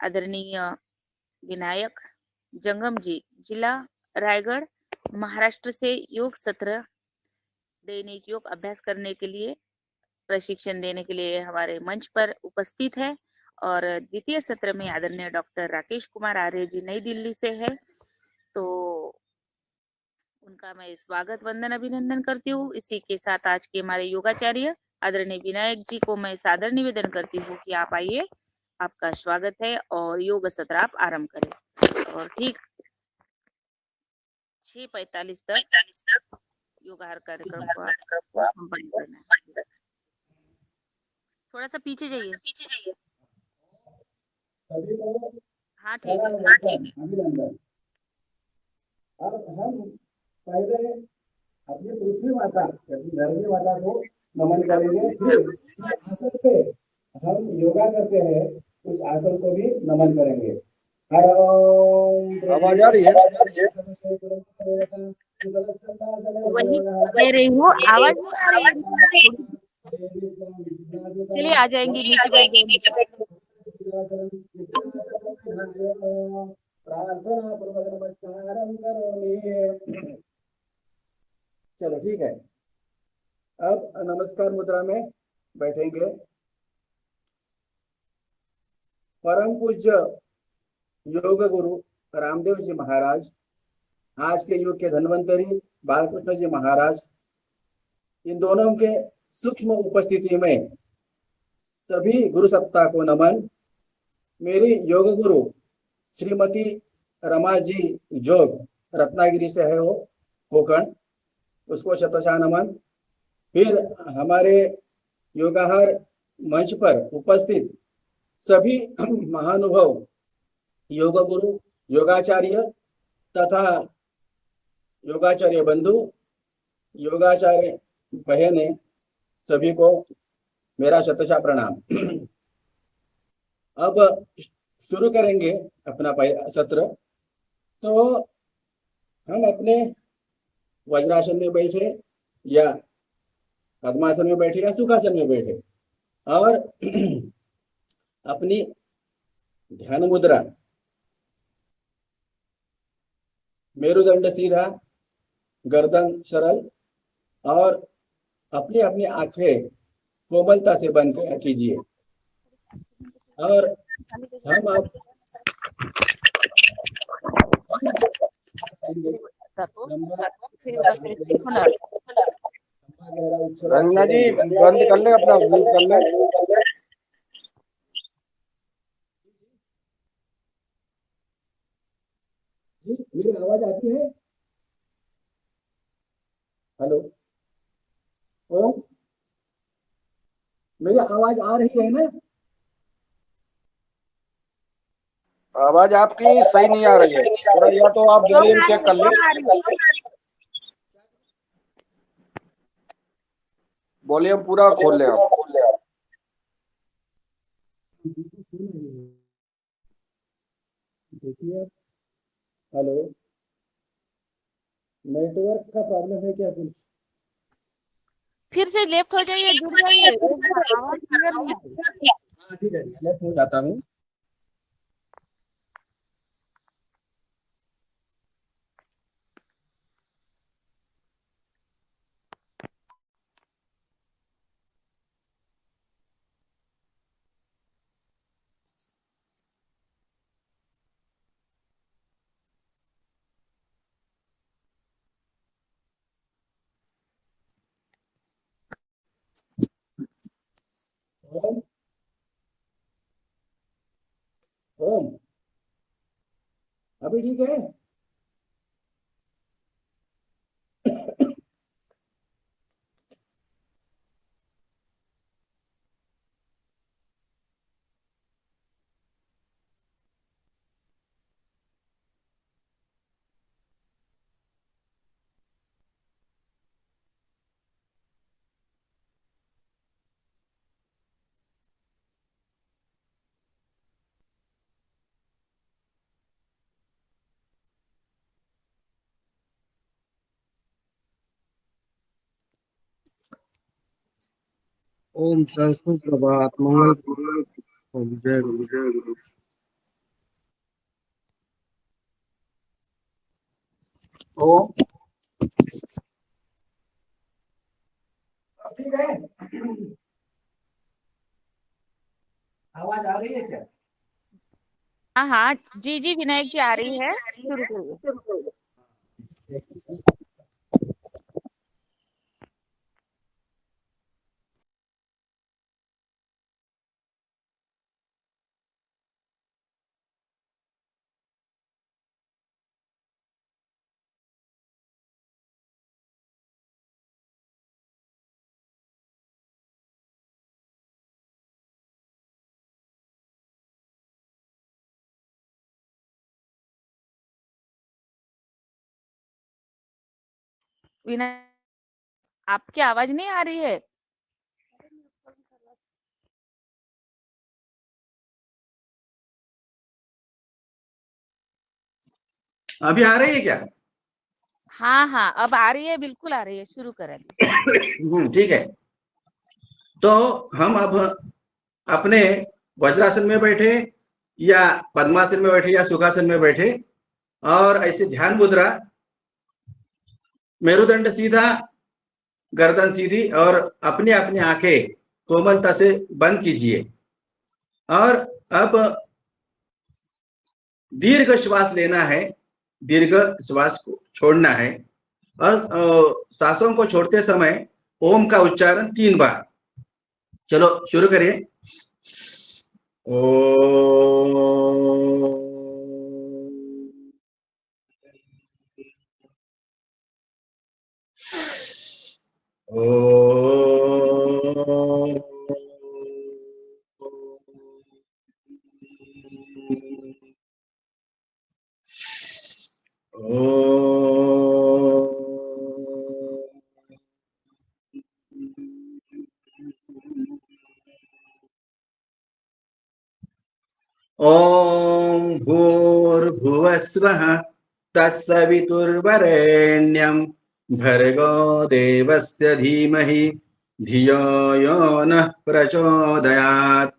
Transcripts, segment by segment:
आदरणीय विनायक जंगम जी, जिला रायगढ़, महाराष्ट्र से योग सत्र दैनिक योग अभ्यास करने के लिए, प्रशिक्षण देने के लिए हमारे मंच पर उपस्थित है। और द्वितीय सत्र में आदरणीय डॉक्टर राकेश कुमार आर्य जी नई दिल्ली से है। तो उनका मैं स्वागत वंदन अभिनंदन करती हूँ। इसी के साथ आज के हमारे योगाचार्य आदरणीय विनायक जी को मैं सादर निवेदन करती हूँ कि आप आइए, आपका स्वागत है और योग सत्र आप आरंभ करें। और ठीक 6:45 तक योगाहार कार्यक्रम को आप संपन्न करना है। थोड़ा सा पीछे जाइए। सभी को हाँ ठीक है। अभिनंदन। अब हम पहले अपनी पृथ्वी माता, धरती माता को नमन करेंगे, फिर जिस आसन पे हम योगा करते हैं उस आसन को भी नमन करेंगे। आवाज आ रही है? वही कह रही हूँ, आवाज नहीं आ रही है। चलिए आ जाएंगी, नीचे बैठ जाएंगी। प्रार्थना पूर्वक नमस्कारम करोमि। चलो ठीक है, अब नमस्कार मुद्रा में बैठेंगे। परम पूज्य योग गुरु रामदेव जी महाराज, आज के युग के धन्वंतरी बालकृष्ण जी महाराज, इन दोनों के सूक्ष्म उपस्थिति में सभी गुरु सत्ता को नमन। मेरी योग गुरु श्रीमती रमा जी जोग रत्नागिरी से है, वो कोकण, उसको शतशः नमन। फिर हमारे योगाहार मंच पर उपस्थित सभी महानुभव योग गुरु, योगाचार्य तथा योगाचार्य बंधु, योगाचार्य बहने, सभी को मेरा शतशः प्रणाम। अब शुरू करेंगे अपना सत्र। तो हम अपने वज्रासन में बैठे या पद्मासन में बैठे या सुखासन में बैठे और अपनी ध्यान मुद्रा, मेरुदंड सीधा, गर्दन सरल और अपनी अपनी आंखें कोमलता से बंद कीजिए। और हम आप रंजना जी बंद कर ले, अपना म्यूट कर ले। जी मेरी आवाज आती है? हेलो, ओम, मेरी आवाज आ रही है ना? आवाज आपकी सही नहीं आ रही है, थोड़ा या तो आप वॉल्यूम चेक कर ले। वॉल्यूम पूरा खोल ले आप। देखिए, हेलो, नेटवर्क का प्रॉब्लम है क्या कुछ? फिर से लेफ्ट हो जाइए, जुड़ जाइए, आवाज क्लियर नहीं आ रही। हाँ ठीक है, लेफ्ट हो जाता हूँ। ओम, ओम, अभी ठीक है? ओम संस्कृत प्रभात मंगल। ओम जय गुरु, जय गुरु। ओम। अब ठीक है, आवाज आ रही है क्या? हाँ हाँ, जी जी विनायक जी आ रही है, शुरू करिए। विनायक, आपकी आवाज नहीं आ रही है। अभी आ रही है क्या? हाँ हाँ, अब आ रही है, बिल्कुल आ रही है, शुरू करें। ठीक है। तो हम अब अपने वज्रासन में बैठे या पद्मासन में बैठे या सुखासन में बैठे और ऐसे ध्यान मुद्रा, मेरुदंड सीधा, गर्दन सीधी और अपनी अपनी आंखें कोमलता से बंद कीजिए। और अब दीर्घ श्वास लेना है, दीर्घ श्वास को छोड़ना है और सांसों को छोड़ते समय ओम का उच्चारण 3 बार। चलो शुरू करिए। ओम भूर्भुवस्वः तत्सवितुर्वरेण्यं भर्गो देवस्य धीमहि धियो यो नः प्रचोदयात्।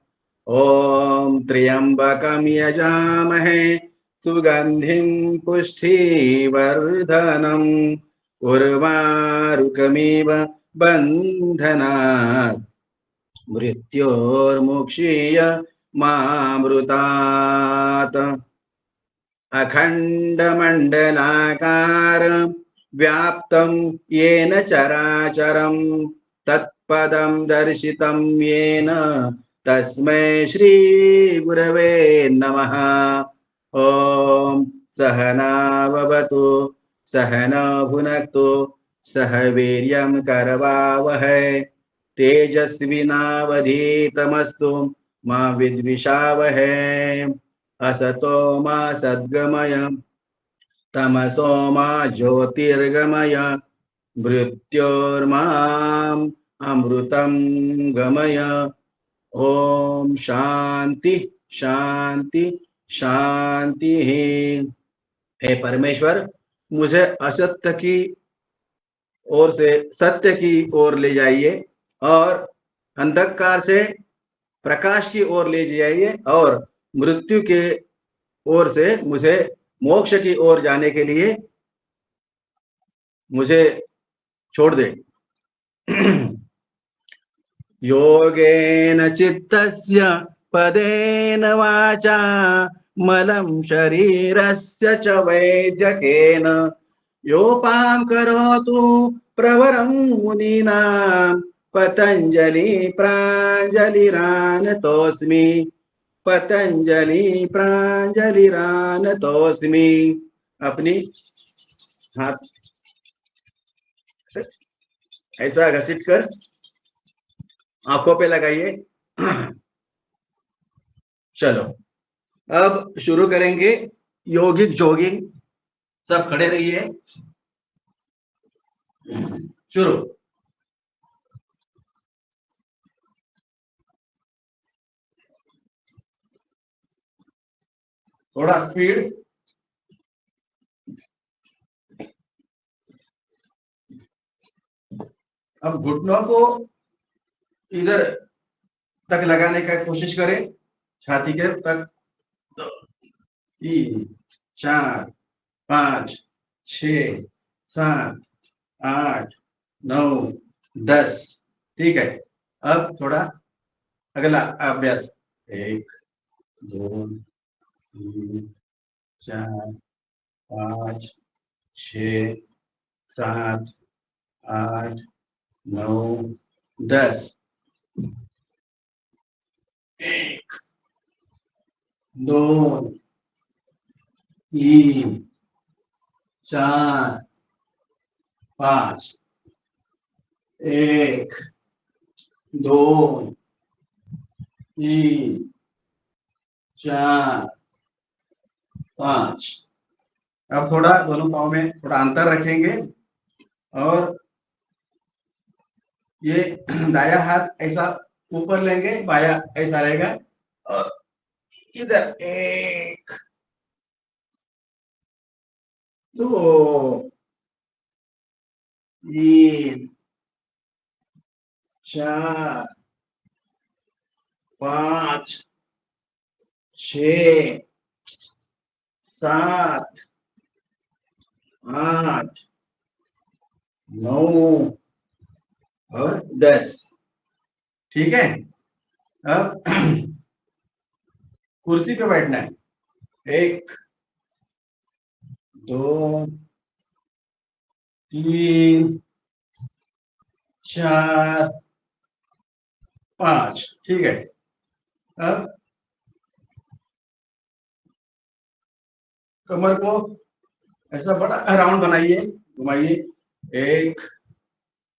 ओम त्र्यंबकं यजामहे सुगंधिं पुष्टिवर्धनम् उर्वारुकमिव बन्धनात् मृत्योर्मुक्षीय मामृतात्। अखण्डमण्डलाकारं व्याप्तं येन चराचरं तत्पदं दर्शितं येन तस्मै श्रीगुरवे नमः। ॐ सहनाववतु सहनौ भुनक्तु सह वीर्यं करवावहै तेजस्विनावधीतमस्तु मा विद्विषावहै। असतो मा सद्गमय तमसो मा ज्योतिर्गमय मृत्योर्माम् अमृतं गमय। ओम शांति शांति शांति। हे परमेश्वर, मुझे असत्य की ओर से सत्य की ओर ले जाइए और अंधकार से प्रकाश की ओर ले जाइए और मृत्यु के ओर से मुझे मोक्ष की ओर जाने के लिए मुझे छोड़ दे। योगेन चित्तस्य पदेन वाचा मलं शरीरस्य च वैद्यकेन योपां करोतु प्रवरं मुनीनां पतंजलि प्राञ्जलिरानतोऽस्मि पतंजलि प्राञ्जलिरानतोऽस्मि। अपनी हाथ ऐसा घसीट कर आंखों पे लगाइए। चलो अब शुरू करेंगे योगिक जॉगिंग। सब खड़े रहिए, शुरू। थोड़ा स्पीड। अब घुटनों को इधर तक लगाने का कोशिश करें, छाती के तक। 3 4 5 6 7 8 9 10। ठीक है, अब थोड़ा अगला अभ्यास। 1 2 3 4 5 6 7 8 9 10। 1 2 3 4 5। 1 2 3 4 5। अब थोड़ा दोनों पाँव में थोड़ा अंतर रखेंगे और ये दाया हाथ ऐसा ऊपर लेंगे, बाया ऐसा रहेगा और इधर 1 2 3 4 5 6 7 8 9 और 10। ठीक है, अब कुर्सी पे बैठना है। 1 2 3 4 5। ठीक है, अब कमर को ऐसा बड़ा राउंड बनाइए, घुमाइए। 1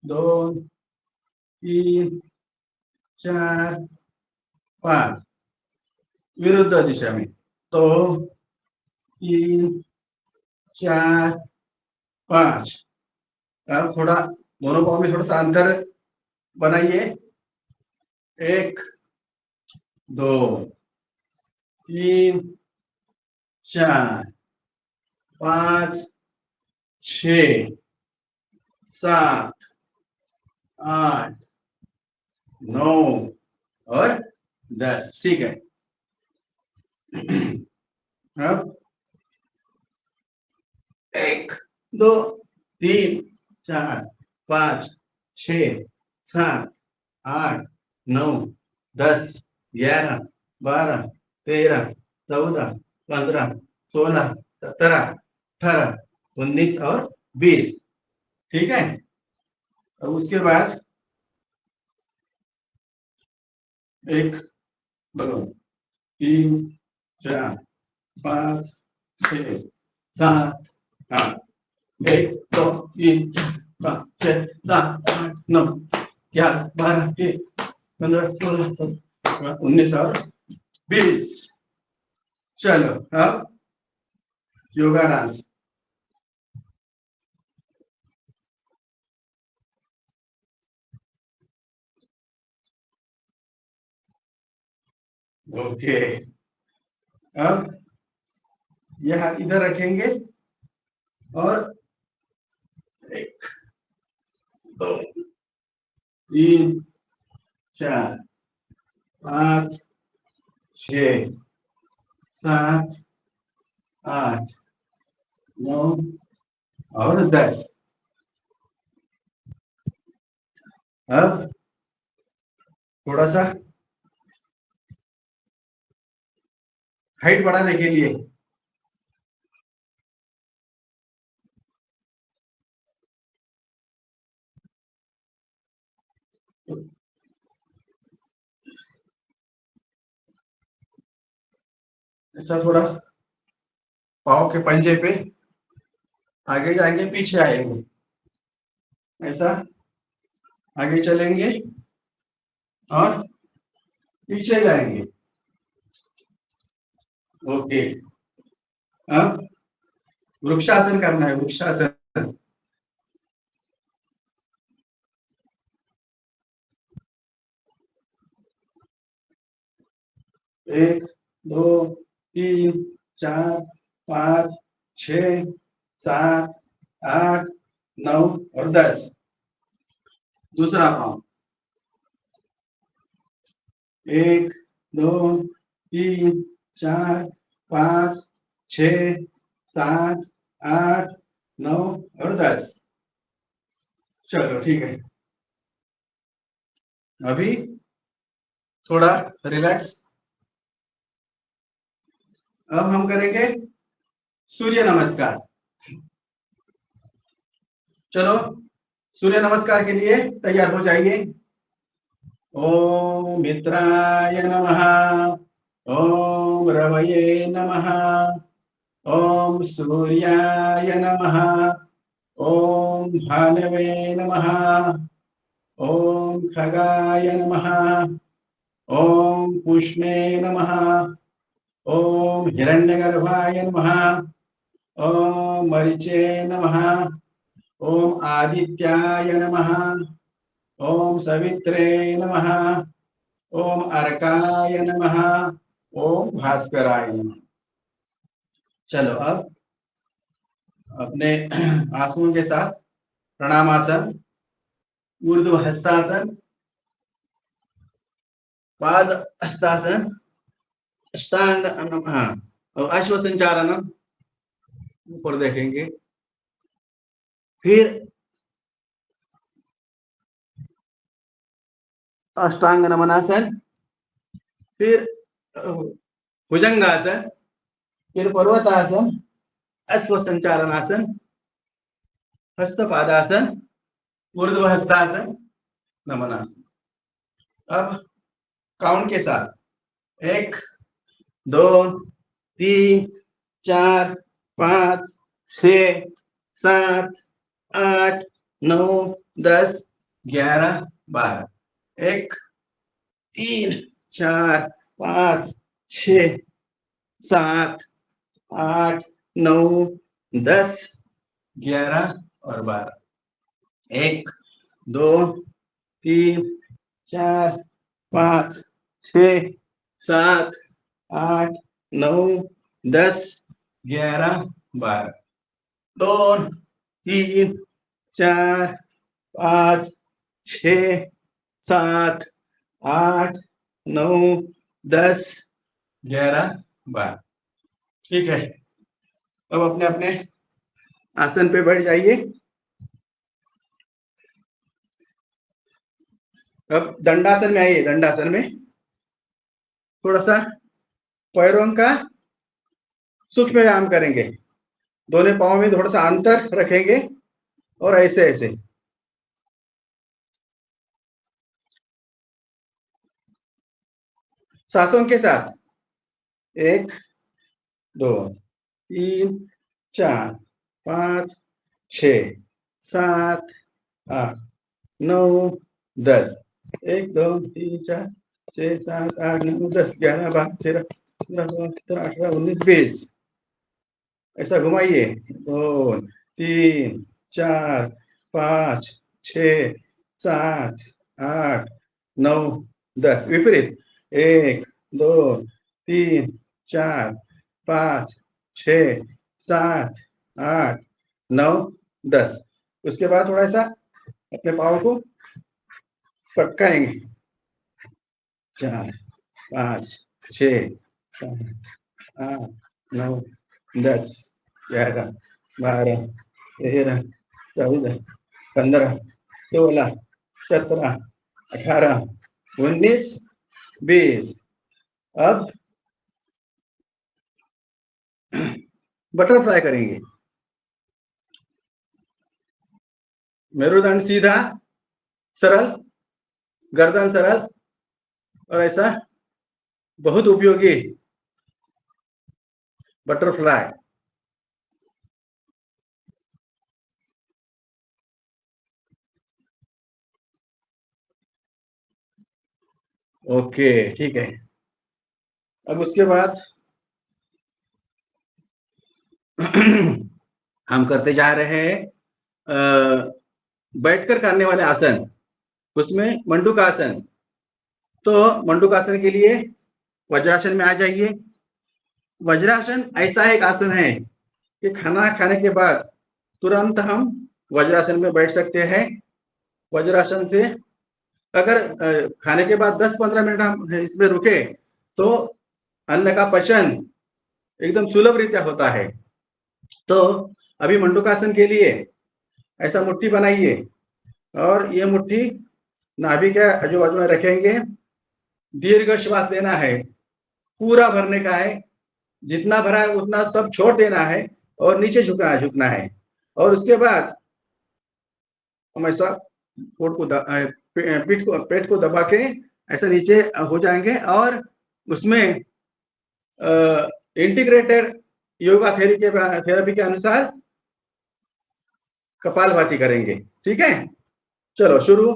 2 3 4 5 विरुद्ध दिशा में। तो 3 4 5। अब थोड़ा दोनों पाँव में थोड़ा सा अंतर बनाइए। 1 2 3 4 5 6 7 8 9 और 10। ठीक है, अब 1 2 3 4 5 6 7 8 9 10 11 12 13 14 15 16 17 18 19 और 20। ठीक है, अब उसके बाद 1 2 3 4 5 6 7 8 1 2 3 4 5 6 7 8 9 11 12 15 16 17 19 और 20। चलो, अब योगा डांस। ओके, अब यह हाथ इधर रखेंगे और 1 2 3 4 5 6 7 8 9 और 10। अब थोड़ा सा हाइट बढ़ाने के लिए ऐसा थोड़ा पाँव के पंजे पे आगे जाएंगे, पीछे आएंगे, ऐसा आगे चलेंगे और पीछे जाएंगे। ओके, अब वृक्षासन करना है, वृक्षासन। 1 2 3 4 5 6 7 8 9 और 10। दूसरा पाँव 1 2 3 4 5 6 7 8 9 और 10। चलो ठीक है, अभी थोड़ा रिलैक्स। अब हम करेंगे सूर्य नमस्कार। चलो सूर्य नमस्कार के लिए तैयार हो जाइए। ओम मित्राय नमः, ओम रवये नमः, ओम सूर्याय नमः, ओम भानवे नमः, ओम खगाय नमः, ओम पुष्णे नमः, ओम हिरण्यगर्भाय नमः, ओम मरीचे नमः, ओम आदित्याय नमः, ओम सवित्रे नमः, ओम अर्काय नमः, ओम भास्कराय नमः। चलो अब अपने आंसुओं के साथ प्रणामासन, ऊर्ध्व हस्तासन, पाद हस्तासन, अष्टांग और अश्व संचारणम ऊपर देखेंगे। फिर अष्टांग नमनासन, फिर भुजंगासन, फिर पर्वतासन, अश्व संचालनासन, हस्तपादासन, ऊर्ध्व हस्तासन, नमनासन। अब काउंट के साथ 1 2 3 4 5 6 7 8 9 10 11 12। 1 3 4 5 6 7 8 9 10 11 और 12। 1 2 3 4 5 6 7 8 9 10 11 12। 2 3 4 5 6 7 8 9 10 11 12। ठीक है, अब अपने अपने आसन पे बैठ जाइए। अब दंडासन में आइए। दंडासन में थोड़ा सा पैरों का सूक्ष्म व्यायाम करेंगे। दोनों पाँव में थोड़ा सा अंतर रखेंगे और ऐसे ऐसे सांसों के साथ 1 2 3 4 5 6 7 8 9 10। 1 2 3 4 6 7 8 9 10 11 12 13 15 16 17 18 19 20। ऐसा घुमाइए। 2 3 4 5 6 7 8 9 10। विपरीत 1 2 3 4 5 6 7 8 9 10। उसके बाद थोड़ा सा अपने पाँव को पटकाएंगे। 4 5 6 7 8 9 10 11 12 13 14 15 16 17 18 19 20। अब बटरफ्लाई करेंगे। मेरुदंड सीधा सरल, गर्दन सरल और ऐसा बहुत उपयोगी बटरफ्लाई। ओके ठीक है। अब उसके बाद हम करते जा रहे हैं बैठकर करने वाले आसन, उसमें मंडूकासन। तो मंडूकासन के लिए वज्रासन में आ जाइए। वज्रासन ऐसा एक आसन है कि खाना खाने के बाद तुरंत हम वज्रासन में बैठ सकते हैं। वज्रासन से अगर खाने के बाद 10-15 मिनट हम इसमें रुके तो अन्न का पचन एकदम सुलभ रीत्या होता है। तो अभी मंडूकासन के लिए ऐसा मुट्ठी बनाइए और ये मुट्ठी नाभि के आजू बाजू में रखेंगे। दीर्घ श्वास लेना है, पूरा भरने का है, जितना भरा है उतना सब छोड़ देना है और नीचे झुकना है। और उसके बाद हम ऐसा पेट को दबा के ऐसा नीचे हो जाएंगे और उसमें इंटीग्रेटेड योगा थेरेपी के अनुसार कपालभाति करेंगे। ठीक है, चलो शुरू।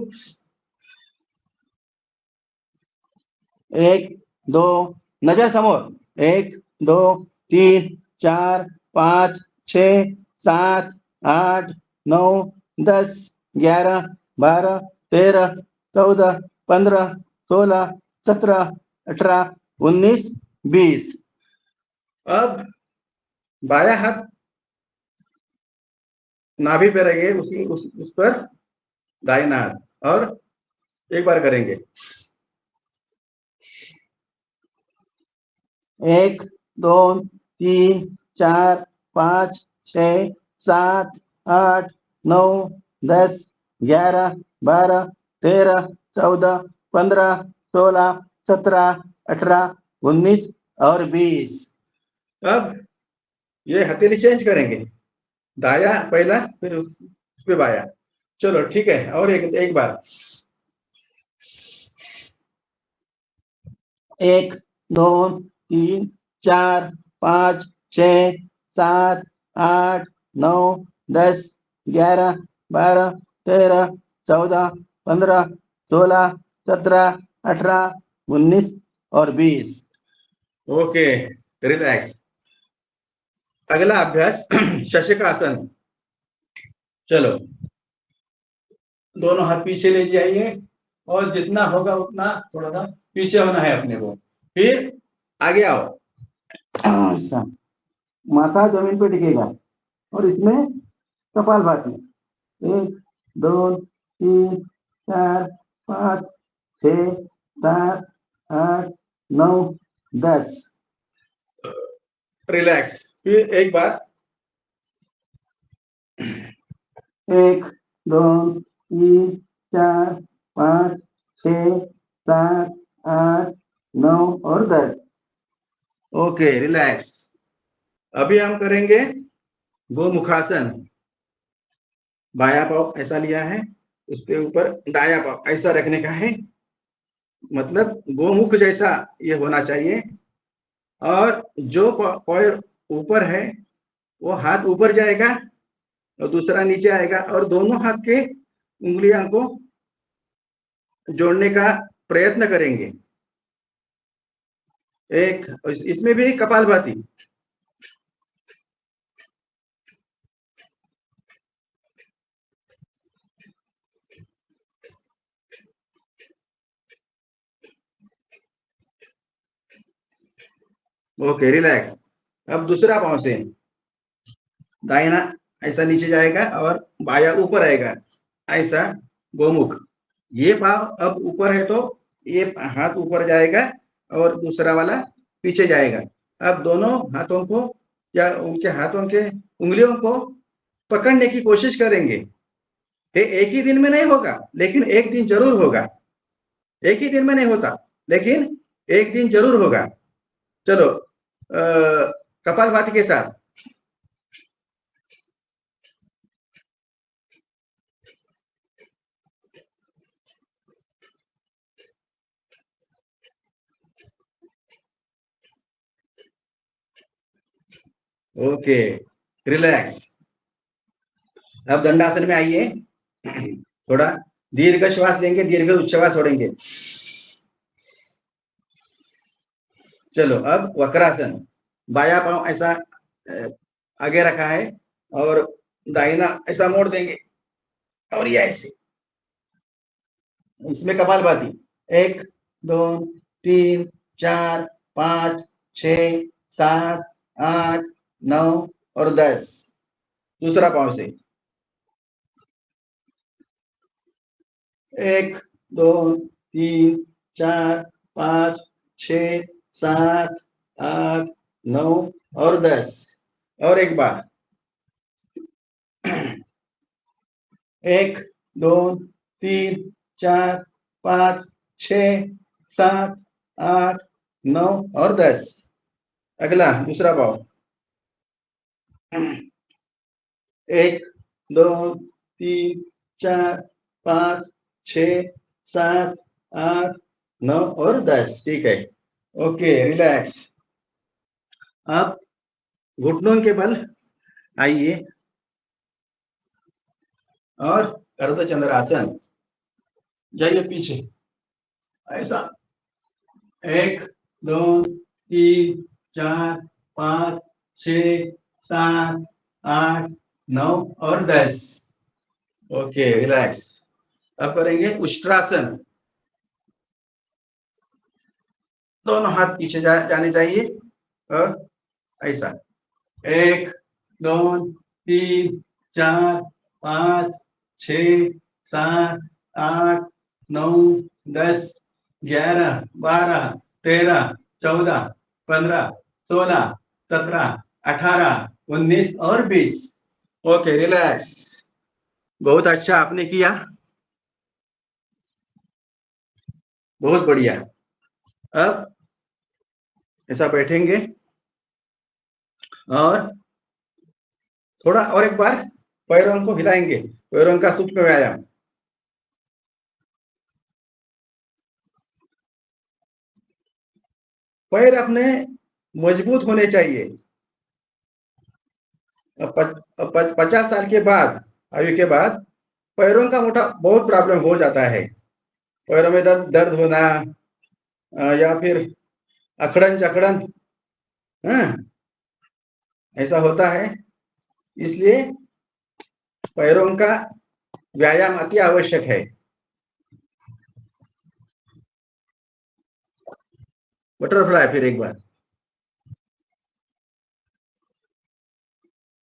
1 2 नजर समोर, 1 2 3 4 5 6 7 8 9 10 11 12 13 14 15 16 17 18 19 20। अब बाया हाथ नाभि पे रहिए, उस पर दाहिना हाथ, और एक बार करेंगे। 1 2 3 4 5 6 7 8 9 10 11 12 13 14 15 16 17 18 19 और 20। अब ये हथेली चेंज करेंगे, दाया पहला फिर उस पे बाया। चलो ठीक है, और एक बार। 1 2 3 4 5 6 7 8 9 10 11 12 13 14 15 16 17 18 19 और 20। Okay, relax. अगला अभ्यास शशकासन। चलो, दोनों हाथ पीछे ले जाइए और जितना होगा उतना थोड़ा सा पीछे होना है अपने को। फिर आगे आओ, ऐसा माथा जमीन पे टिकेगा और इसमें कपालभाति। 1 2 3 4 5 6 7 8 9 10। रिलैक्स। फिर एक बार, 1 2 3 4 5 6 7 8 9 और 10। Okay, relax. अभी हम करेंगे गोमुखासन। बाया पाव ऐसा लिया है, उसके ऊपर दाया पाव ऐसा रखने का है, मतलब गोमुख जैसा ये होना चाहिए। और जो पैर ऊपर है वो हाथ ऊपर जाएगा और दूसरा नीचे आएगा, और दोनों हाथ के उंगलियां को जोड़ने का प्रयत्न करेंगे। एक इसमें भी कपालभाति। Okay, relax. अब दूसरा पांव से दाहिना ऐसा नीचे जाएगा और बाया ऊपर आएगा, ऐसा गोमुख। ये पाव अब ऊपर है तो ये हाथ ऊपर जाएगा और दूसरा वाला पीछे जाएगा। अब दोनों हाथों को या उनके हाथों के उंगलियों को पकड़ने की कोशिश करेंगे। ये एक ही दिन में नहीं होगा, लेकिन एक दिन जरूर होगा। एक ही दिन में नहीं होता, लेकिन एक दिन जरूर होगा। चलो, कपालभाति के साथ। Okay, relax. अब दंडासन में आइए। थोड़ा दीर्घ श्वास लेंगे, दीर्घ उच्छ्वास छोड़ेंगे। चलो, अब वक्रासन। बाया पांव ऐसा आगे रखा है और दाहिना ऐसा मोड़ देंगे और ये ऐसे। इसमें कपालभाति। 1 2 3 4 5 6 7 8 9 और 10। दूसरा पांव से 1 2 3 4 5 6 7 8 9 और 10। और एक बार, 1 2 3 4 5 6 7 8 9 और 10। अगला दूसरा पाव 1 2 3 4 5 6 7 8 9 और 10। ठीक है, ओके, रिलैक्स। अब घुटनों के बल आइए और अर्धचंद्रासन, जाइए पीछे ऐसा। 1 2 3 4 5 6 7 8 9 और 10। Okay, relax. अब करेंगे उष्ट्रासन। दोनों हाथ पीछे जाने चाहिए और ऐसा। 1 2 3 4 5 6 7 8 9 10 11 12 13 14 15 16 17 18 19 और 20। Okay, relax. बहुत अच्छा आपने किया, बहुत बढ़िया। अब ऐसा बैठेंगे और थोड़ा और एक बार पैरों को हिलाएंगे, पैरों का सूक्ष्म व्यायाम। पैर अपने मजबूत होने चाहिए। 50 साल के बाद, आयु के बाद पैरों का मोटा बहुत प्रॉब्लम हो जाता है। पैरों में दर्द होना या फिर अकड़न जकड़न, हाँ, ऐसा होता है। इसलिए पैरों का व्यायाम अति आवश्यक है। बटरफ्लाई फिर एक बार।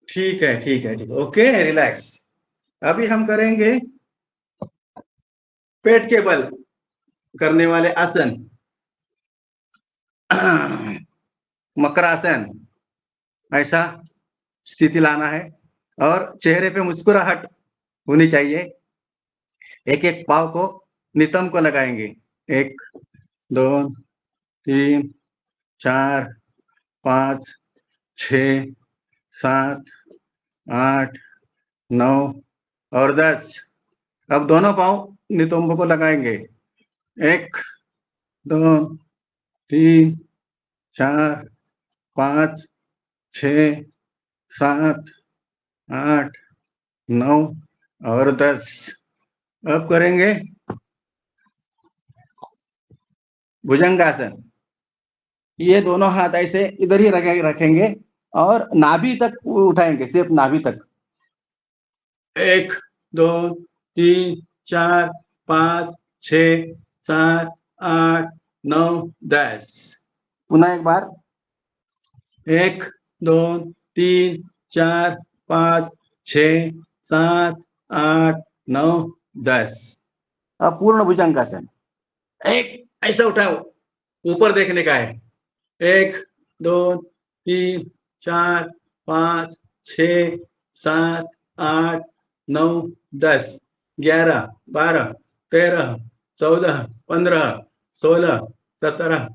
ठीक है, ठीक है, ठीक है, ओके, रिलैक्स। अभी हम करेंगे पेट के बल करने वाले आसन, मकरासन। ऐसा स्थिति लाना है और चेहरे पे मुस्कुराहट होनी चाहिए। एक एक पाव को नितंब को लगाएंगे। 1 2 3 4 5 6 7 8 9 और 10। अब दोनों पाव नितंब को लगाएंगे। 1 2 3 4 5 6 7 8 9 और 10। अब करेंगे भुजंगासन। ये दोनों हाथ ऐसे इधर ही रखेंगे और नाभि तक उठाएंगे, सिर्फ नाभि तक। 1 2 3 4 5 6 7 8 9 10। पुन्हा एक बार। 1 2 3 4 5 6 7 8 9 10। अब पूर्ण भुजंगासन। एक ऐसा उठाओ, ऊपर देखने का है। 1 2 3 4 5 6 7 8 9 10 11 12 13 14 15 16 17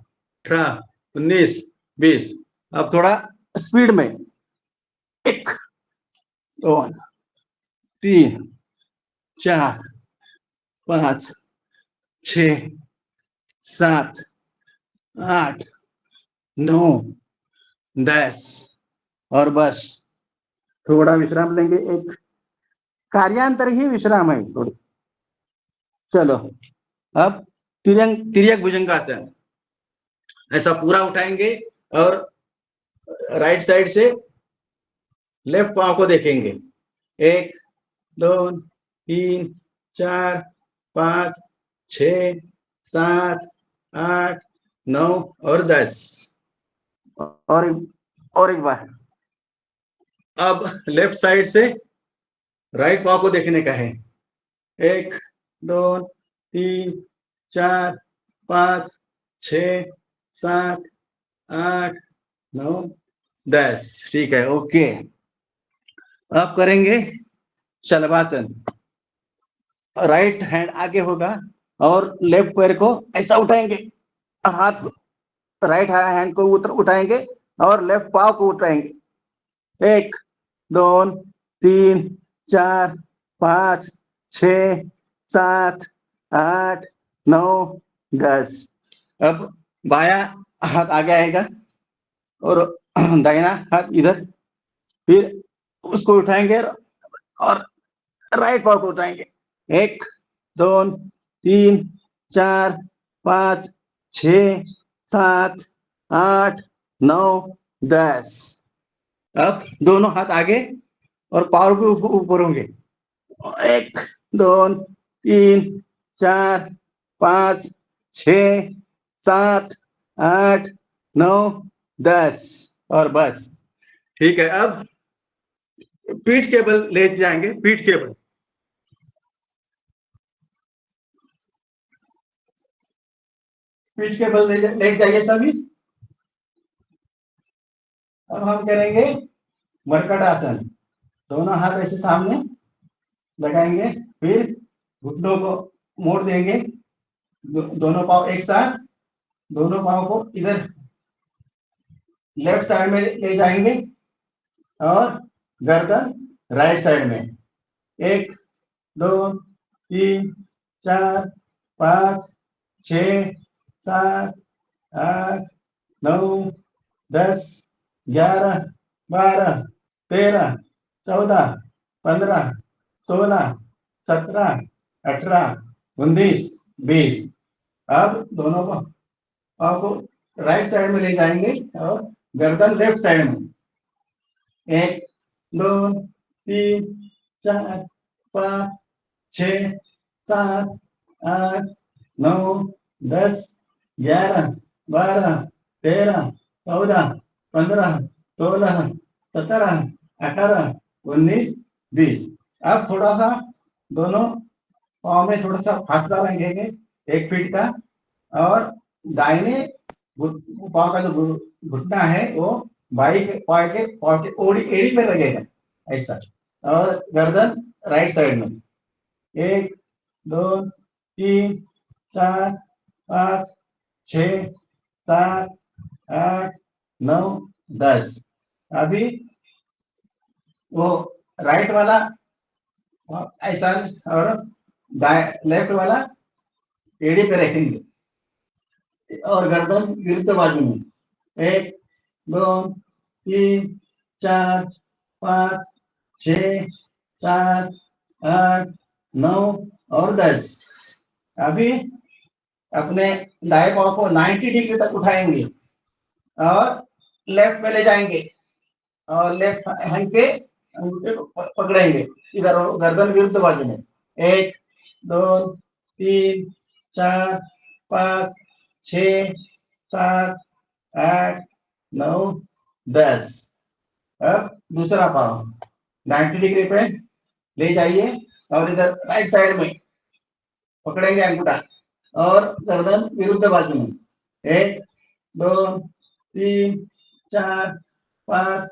18 19 20। अब थोड़ा स्पीड में। 1 2 3 4 5 6 7 8 9 10 और बस थोड़ा विश्राम लेंगे। एक कार्यांतर ही विश्राम है थोड़ी। चलो, अब तिर्यक भुजंगासन। ऐसा पूरा उठाएंगे और राइट साइड से लेफ्ट पांव को देखेंगे। 1 2 3 4 5 6 7 8 9 और 10। और एक बार। अब लेफ्ट साइड से राइट पांव को देखने का है। 1 2 3 4 5 6 7 8 9 10। ठीक है, ओके। अब करेंगे शलभासन। राइट हैंड आगे होगा और लेफ्ट पैर को ऐसा उठाएंगे, हाथ राइट हैंड को उठाएंगे और लेफ्ट पाव को उठाएंगे। 1 2 3 4 5 6 7 8 9 10। अब बाया हाथ आगे आएगा और दाहिना हाथ इधर, फिर उसको उठाएंगे और राइट पाव को उठाएंगे। 1 2 3 4 5 6 7 8 9 10। अब दोनों हाथ आगे और पाव के ऊपर होंगे। 1 2 3 4 5 6 7 8 9 10 और बस। ठीक है, अब पीठ के बल ले जाएंगे, पीठ के बल। पीठ के बल लेट जाइए सभी। अब हम करेंगे मरकट आसन। दोनों हाथ ऐसे सामने लगाएंगे, फिर घुटनों को मोड़ देंगे, दोनों पांव एक साथ, दोनों पांव को इधर लेफ्ट साइड में ले जाएंगे और गर्दन राइट साइड में। 1 2 3 4 5 6 7 8 9 10 11 12 13 14 15 16 17 18 19 20। अब दोनों पाँव को राइट साइड में ले जाएंगे और गर्दन लेफ्ट साइड में। 1 2 3 4 5 6 7 8 9 10 11 12 13 14 15 16 17 18 19 20। अब थोड़ा सा दोनों पाँव में थोड़ा सा फासला रखेंगे 1 फीट का, और दाहिने पाँव का जो घुटना है वो बाई के पाँव के एड़ी पे लगेगा ऐसा, और गर्दन राइट साइड में। 1 2 3 4 5 6 7 8 9 10। अभी वो राइट वाला ऐसा और लेफ्ट वाला एड़ी पे रखेंगे और गर्दन विरुद्ध बाजू में। 1 2 3 4 5 6 7 8 9 और 10। अभी अपने दाएं पांव को 90 डिग्री तक उठाएंगे और लेफ्ट में ले जाएंगे और लेफ्ट हैंड के अंगूठे को पकड़ेंगे इधर गर्दन विरुद्ध बाजू में। 1 2 3 4 5 6 7 8 9 10। अब दूसरा पाँव 90 डिग्री पे ले जाइए और इधर राइट साइड में पकड़ेंगे अंगूठा और गर्दन विरुद्ध बाजू में। 1 2 3 4 5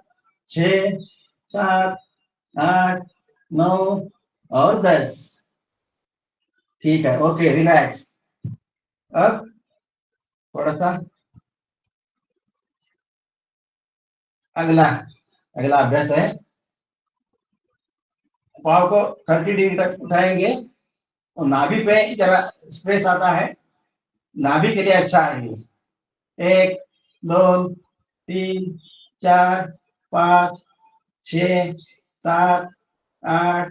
6 7 8 9 और 10। ठीक है, ओके, रिलैक्स। अब थोड़ा सा अगला अभ्यास है, पाँव को 30 डिग्री तक उठाएंगे और नाभि पे जरा स्ट्रेस आता है, नाभि के लिए अच्छा है ये। 1 2 3 4 5 6 7 8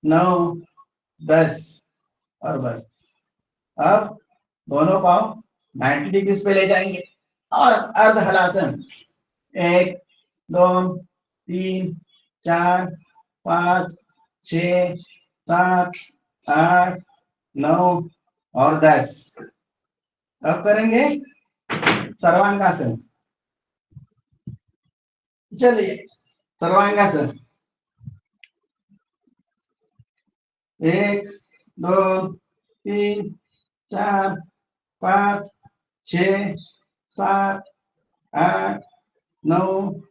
9 10 और बस। अब दोनों पाँव 90 डिग्री पे ले जाएंगे और अर्ध हलासन। 1 2 3 4 5 6 7 8 9 और 10। अब करेंगे सर्वांगासन। चलिए सर्वांगासन। 1 2 3 4 5 6 7 8 9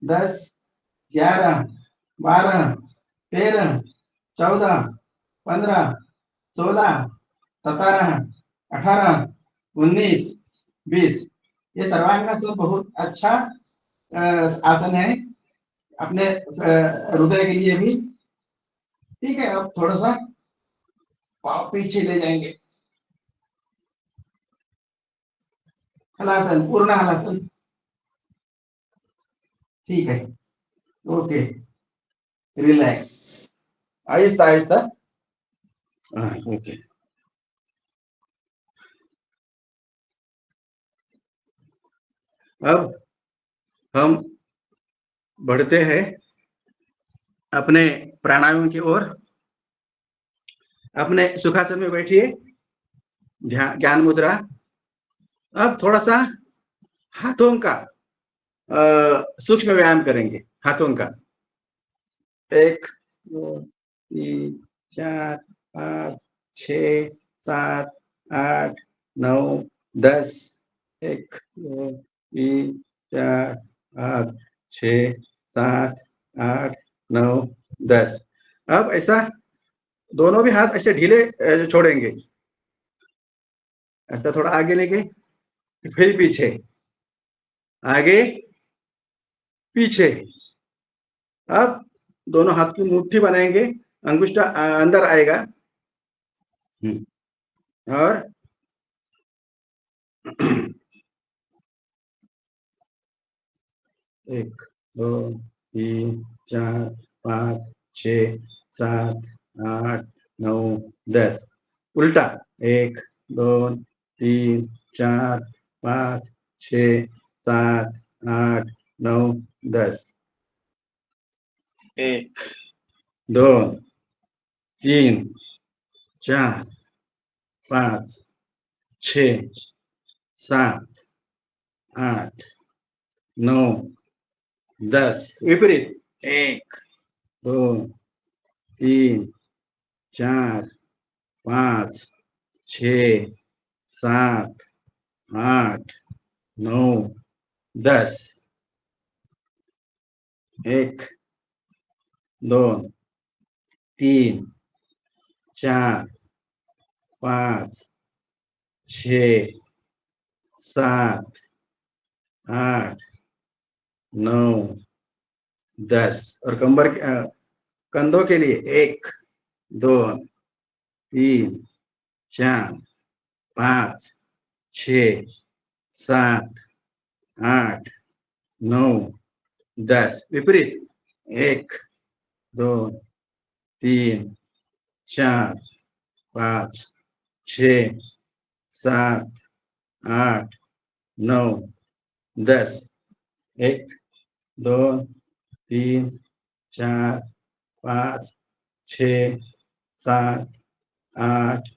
10 11 12 13 14 15 16, 17, 18, 19, 20। ये सर्वांगासन बहुत अच्छा आसन है अपने हृदय के लिए भी। ठीक है, अब थोड़ा सा पाँव पीछे ले जाएंगे। हलासन, पूर्ण हलासन। ठीक है, okay, relax, Aahista Aahista. Okay, अब हम बढ़ते हैं अपने प्राणायाम की ओर। अपने सुखासन में बैठिए, ज्ञान मुद्रा। अब थोड़ा सा हाथों का सूक्ष्म व्यायाम करेंगे। हाथों का 1, 2, 3, 4, 5, 6, 7, 8, 9, 10। 1, 2, 3, 4, 5, 6, 7, 8, 9, 10। अब ऐसा दोनों भी हाथ ऐसे ढीले छोड़ेंगे। ऐसा थोड़ा आगे लेके, फिर पीछे, आगे पीछे। अब दोनों हाथ की मुट्ठी बनाएंगे, अंगुष्ठ अंदर आएगा। और 1, 2, 3, 4, 5, 6, 7, 8, 9, 10। उल्टा 1, 2, 3, 4, 5, 6, 7, 8, 9, 10। 1, 2, 3, 4, 5, 6, 7, 8, 9, 10। विपरीत 1, 2, 3, 4, 5, 6, 7, 8, 9, 10। 1, 2, 3, 4, 5, 6, 7, 8, 9, 10। और कंधों के लिए 1, 2, 3, 4, 5, 6, 7, 8, 9, 10। विपरीत 1, 2, 3, 4, 5, 6, 7, 8, 9, 10। 1, 2, 3, 4, 5, 6, 7, 8,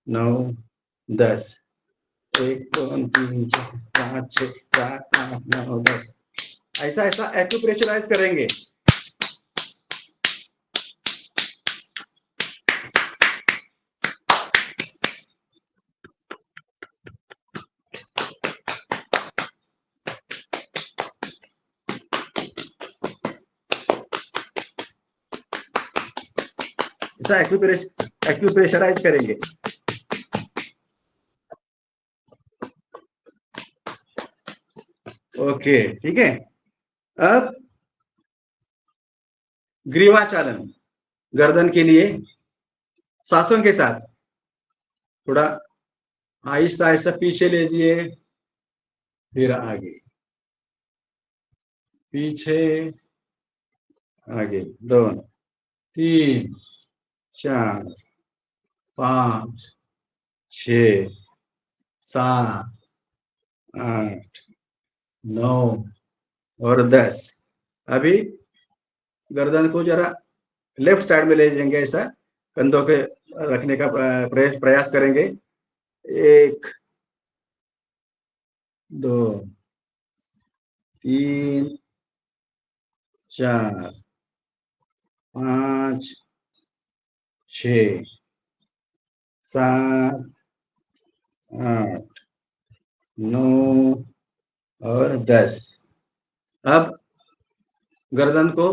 9, 10। 1, 2, 3, 4, 5, 6, 7, 8, 9, 10। ऐसा ऐसा एक्यूप्रेशराइज करेंगे। ऐसा एक्यूप्रेशराइज करेंगे। ओके, ठीक है। अब ग्रीवाचालन, गर्दन के लिए सांसों के साथ थोड़ा आहिस्ता आहिस्ता पीछे लीजिए, फिर आगे, पीछे, आगे। 2, 3, 4, 5, 6, 7, 8, 9 और 10। अभी गर्दन को जरा लेफ्ट साइड में ले जाएंगे, ऐसा कंधों के रखने का प्रयास करेंगे। 1, 2, 3, 4, 5, 6, 7, 8, 9 और 10। अब गर्दन को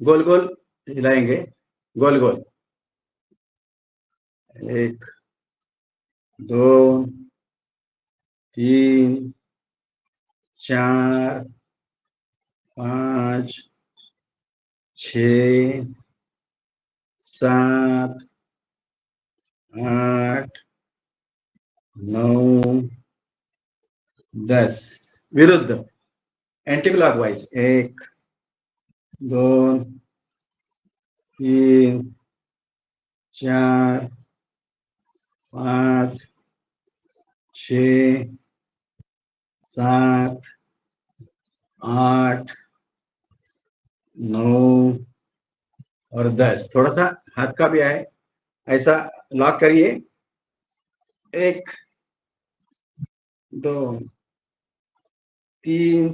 गोल गोल हिलाएंगे, गोल गोल। 1 2 3 4 5 6 7 8 9 10 विरुद्ध एंटी क्लॉकवाइज 1 2 3 4 5 6 7 8 9 और 10। थोड़ा सा हाथ का भी है, ऐसा लॉक करिए। 1 2 3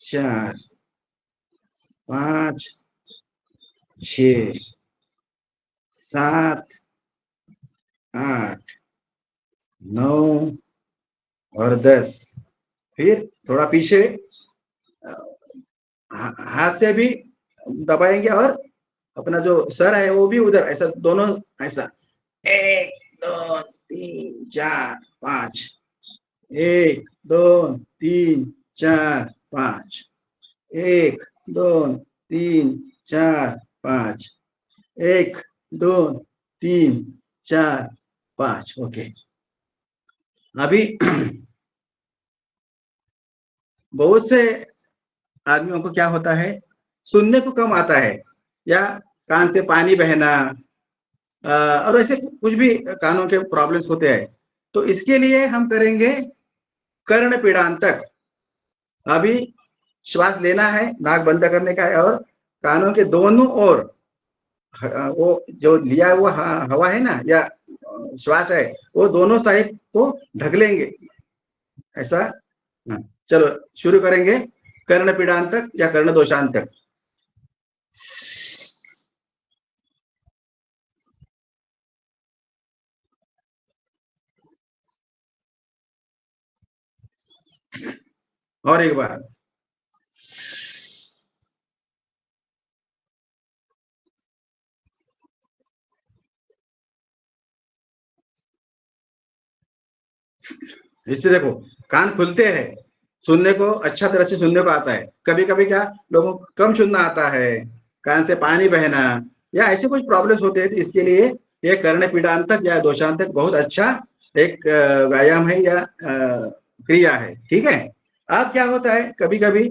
4 5 6 7 8 9 और 10। फिर थोड़ा पीछे हाथ से भी दबाएंगे और अपना जो सर है वो भी उधर, ऐसा दोनों, ऐसा 1 2 3 4 5 1 2 3 4 5 1 2 3 4 5 1 2 3 4 5। ओके, अभी बहुत से आदमियों को क्या होता है, सुनने को कम आता है या कान से पानी बहना और ऐसे कुछ भी कानों के प्रॉब्लम्स होते हैं। तो इसके लिए हम करेंगे कर्ण पीड़ांतक। अभी श्वास लेना है, नाक बंद करने का है और कानों के दोनों ओर वो जो लिया हुआ हवा है ना या श्वास है, वो दोनों साइड को ढक लेंगे ऐसा। हाँ, चलो शुरू करेंगे कर्ण पीड़ांतक या कर्ण दोषांतक। और एक बार, इससे देखो कान खुलते हैं, सुनने को अच्छा तरह से सुनने को आता है। कभी कभी क्या लोगों को कम सुनना आता है, कान से पानी बहना या ऐसे कुछ प्रॉब्लम्स होते हैं, तो इसके लिए ये कर्ण पीड़ांतक या दोषांतक बहुत अच्छा एक व्यायाम है या क्रिया है। ठीक है। अब क्या होता है, कभी कभी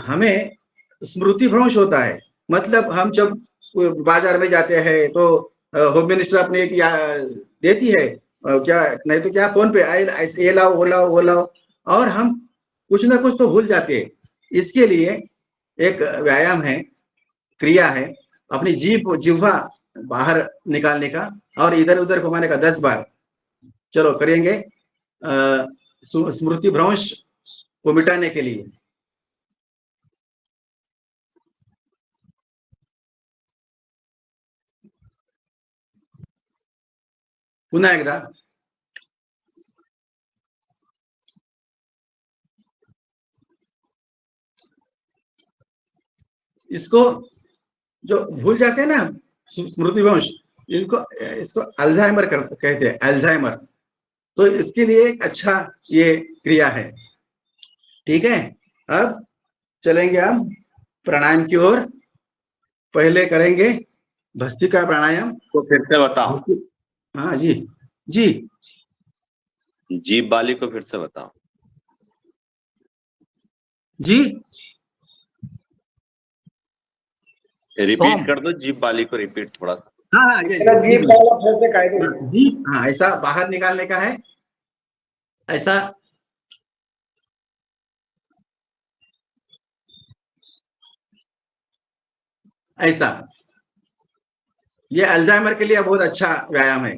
हमें स्मृति भ्रंश होता है। मतलब हम जब बाजार में जाते हैं तो होम मिनिस्टर अपने एक देती है, क्या नहीं तो क्या फोन पे ये लाओ वो लाओ वो लाओ, और हम कुछ ना कुछ तो भूल जाते हैं। इसके लिए एक व्यायाम है, क्रिया है, अपनी जिह्वा बाहर निकालने का और इधर उधर घुमाने का 10 बार। चलो करेंगे स्मृति भ्रंश को मिटाने के लिए। पुन्हा एकदा, इसको जो भूल जाते हैं ना स्मृति भ्रंश, इनको इसको अल्जाइमर कहते हैं, अल्जाइमर। तो इसके लिए एक अच्छा ये क्रिया है। ठीक है। अब चलेंगे हम प्राणायाम की ओर। पहले करेंगे भस्त्रिका प्राणायाम। तो फिर से बताओ, हाँ जी जी जीभ वाली को फिर से बताओ। जी रिपीट कर दो, जीभ वाली को रिपीट थोड़ा सा। हाँ हाँ ये जीभ वाला फिर से कह दो। जी हाँ, ऐसा बाहर निकालने का है, ऐसा ऐसा। ये अल्जाइमर के लिए बहुत अच्छा व्यायाम है।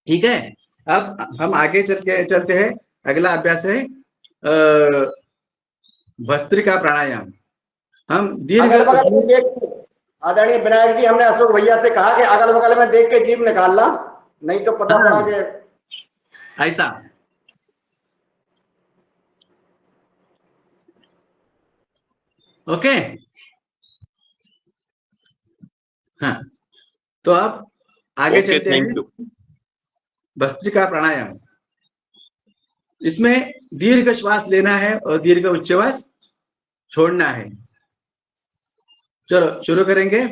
ठीक है। अब हम आगे चलते हैं। अगला अभ्यास है भस्त्रिका प्राणायाम। हम दीर्घ अगल बगल में देख, आदरणीय विनायक जी, हमने अशोक भैया से कहा कि अगल बगल में देख के जीभ निकालना, नहीं तो पता पड़ा कि ऐसा ओके। हाँ, तो अब आगे ओके, चलते थैंक हैं। यू। भस्त्रिका प्राणायाम, इसमें दीर्घ श्वास लेना है और दीर्घ उच्छ्वास छोड़ना है। चलो शुरू करेंगे।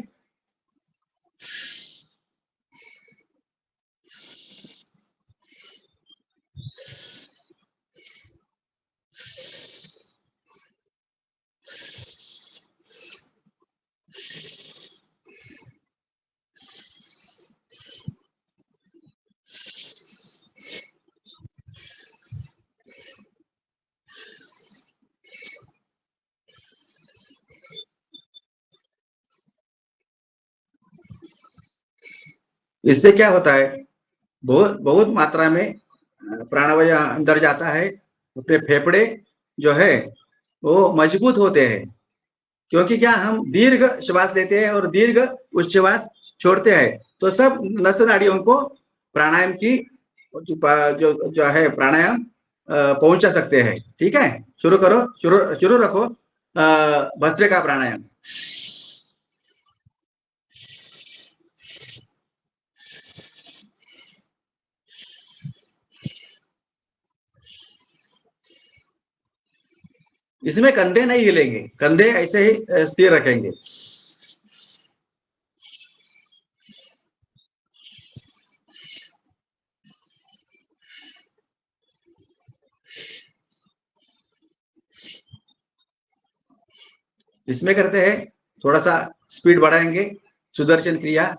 इससे क्या होता है, बहुत बहुत मात्रा में प्राणवायु अंदर जाता है, अपने फेफड़े जो है वो मजबूत होते हैं। क्योंकि क्या हम दीर्घ श्वास लेते हैं और दीर्घ उच्छ्वास छोड़ते हैं, तो सब नस नाड़ियों को प्राणायाम की जो है प्राणायाम पहुंचा सकते हैं। ठीक है, शुरू करो, शुरू शुरू रखो भस्त्रिका प्राणायाम। इसमें कंधे नहीं हिलेंगे, कंधे ऐसे ही स्थिर रखेंगे। इसमें करते हैं, थोड़ा सा स्पीड बढ़ाएंगे। सुदर्शन क्रिया,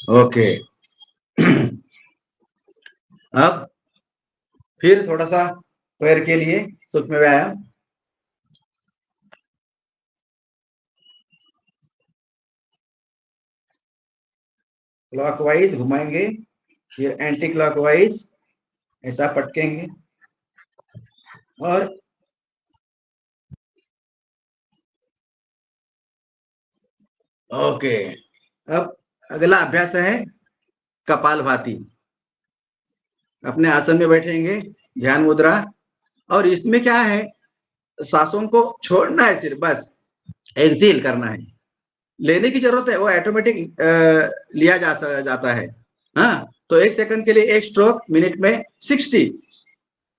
ओके। अब फिर थोड़ा सा पैर के लिए सूक्ष्म व्यायाम। क्लॉकवाइज घुमाएंगे, फिर एंटी क्लॉकवाइज ऐसा पटकेंगे और ओके। अब अगला अभ्यास है कपालभाति। अपने आसन में बैठेंगे, ध्यान मुद्रा, और इसमें क्या है, सांसों को छोड़ना है, सिर्फ बस एक्सहेल करना है। लेने की जरूरत है, वो ऑटोमेटिक लिया जाता है। हाँ, तो 1 सेकंड के लिए एक स्ट्रोक, मिनट में 60,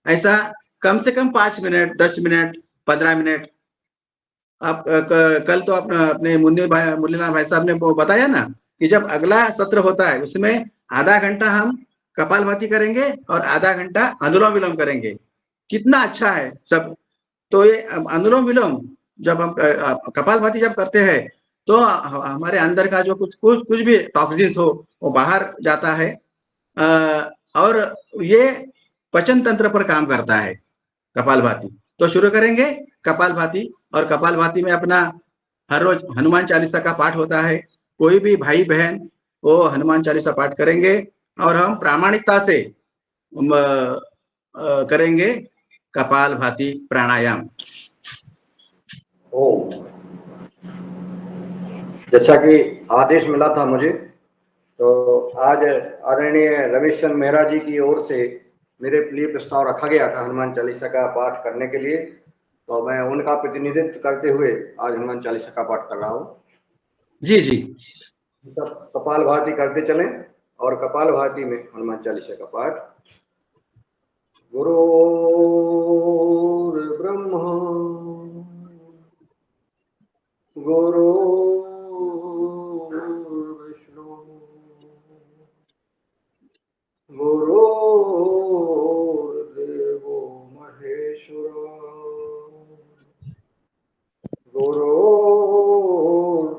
ऐसा कम से कम 5 मिनट, 10 मिनट, 15 मिनट। आप कल तो अपने मुन्नीलाल भाई साहब ने वो बताया ना कि जब अगला सत्र होता है उसमें आधा घंटा हम कपालभाति करेंगे और आधा घंटा अनुलोम विलोम करेंगे। कितना अच्छा है सब। तो ये अनुलोम विलोम जब हम कपालभाति जब करते हैं तो हमारे अंदर का जो कुछ भी टॉक्सिन्स हो वो बाहर जाता है। और ये पाचन तंत्र पर काम करता है कपालभाति। तो शुरू करेंगे कपालभाति। और कपालभाति में अपना हर रोज हनुमान चालीसा का पाठ होता है। कोई भी भाई बहन वो हनुमान चालीसा पाठ करेंगे और हम प्रामाणिकता से करेंगे कपालभाति प्राणायाम। ओम। जैसा कि आदेश मिला था मुझे, तो आज आदरणीय रमेश चंद्र मेहरा जी की ओर से मेरे लिए प्रस्ताव रखा गया था हनुमान चालीसा का पाठ करने के लिए, तो मैं उनका प्रतिनिधित्व करते हुए आज हनुमान चालीसा का पाठ कर रहा हूँ। जी जी, सब कपाल भाती करते चलें और कपाल भाती में हनुमान चालीसा का पाठ। गुरुर्ब्रह्मा गुरुर्विष्णु गुरुर्देवो महेश्वरा गुरु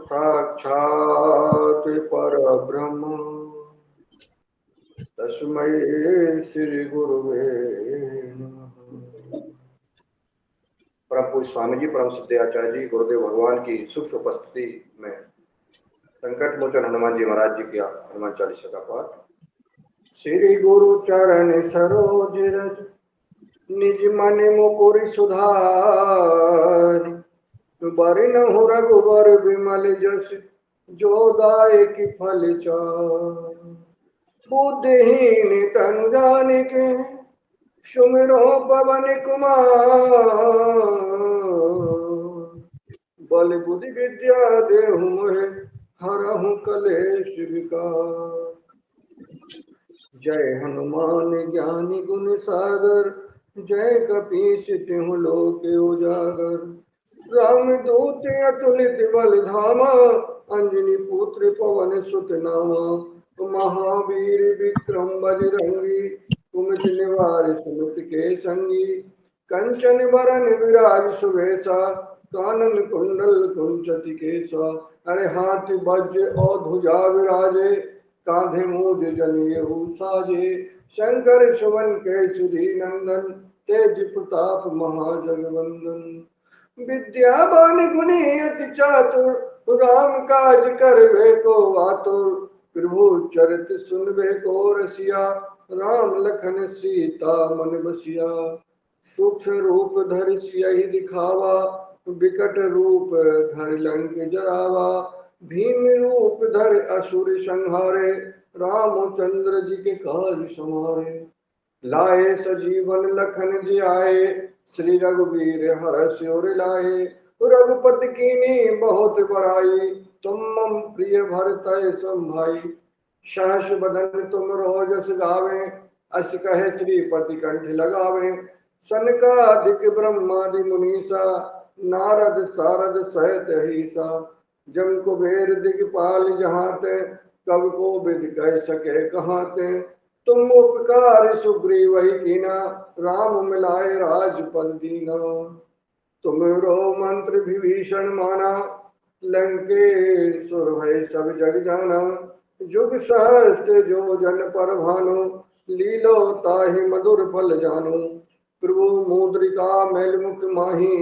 साक्षात् परब्रह्म तस्मै श्री गुरुवे नमः। परम पूज्य स्वामी जी, परम सिद्ध आचार्य जी, गुरुदेव भगवान की सूक्ष्म उपस्थिति में संकट मोचन हनुमान जी महाराज जी की हनुमान चालीसा का पाठ। श्री गुरु चरण सरोज रज निज मन मुकुर सुधार, बरनहु रघुबर विमल जस जो दायक फल चार। बुद्धिहीन तनु जानिके सुमिरो पवन कुमार, बल बुद्धि विद्या देहु मोहे हरहु कलेश विकार। जय हनुमान ज्ञानी गुण सागर, जय कपीस तिहु लोक उजागर। राम दूत अतुलित बल धामा, अंजनी पुत्र पवन सुत नामा। महावीर विक्रम बजरंगी, कुमति निवार सुमति के संगी। कंचन बरन विराज सुवेशा, कानन कुंडल कुंचति केसा। अरे हाथ वज्र और ध्वजा विराजे, कांधे मूज जनेऊ साजे। शंकर सुवन केसरी नंदन, तेज प्रताप महाजगवंदन। विद्यावान गुणी अति चातुर, राम काज करबे को आतुर। प्रभु चरित सुनबे को रसिया, राम लखन सीता मन बसिया। सूक्ष्म रूप धरि सियहि दिखावा, विकट रूप धरि लंक जरावा। भीम रूप धरि असुर संहारे, रामचंद्र जी के काज समारे। लाए सजीवन लखन जियाए, श्री रघुवीर हर्ष उर लाए। रघुपति कीन्ही बहुत बड़ाई, तुम मम प्रिय भरतहि संभाई। सहस बदन तुम रोजस गावे, अस कहे श्रीपति कंठ लगावे। सनकादिक ब्रह्मादि मुनीसा, नारद सारद सहित अहिसा। जम कुबेर दिगपाल जहाते, कब को विद कह सके कहाते। तुम उपकार सुग्रीवहि कीना, राम मिलाए राजपद दीना। तुमरो मंत्र विभीषण माना, लंकेश्वर भय सब जग जाना। जुग सहस्त्र जो जन पर भानु, लीलो ताहि मधुर फल जानु। प्रभु मुद्रिका मैल मुख माही,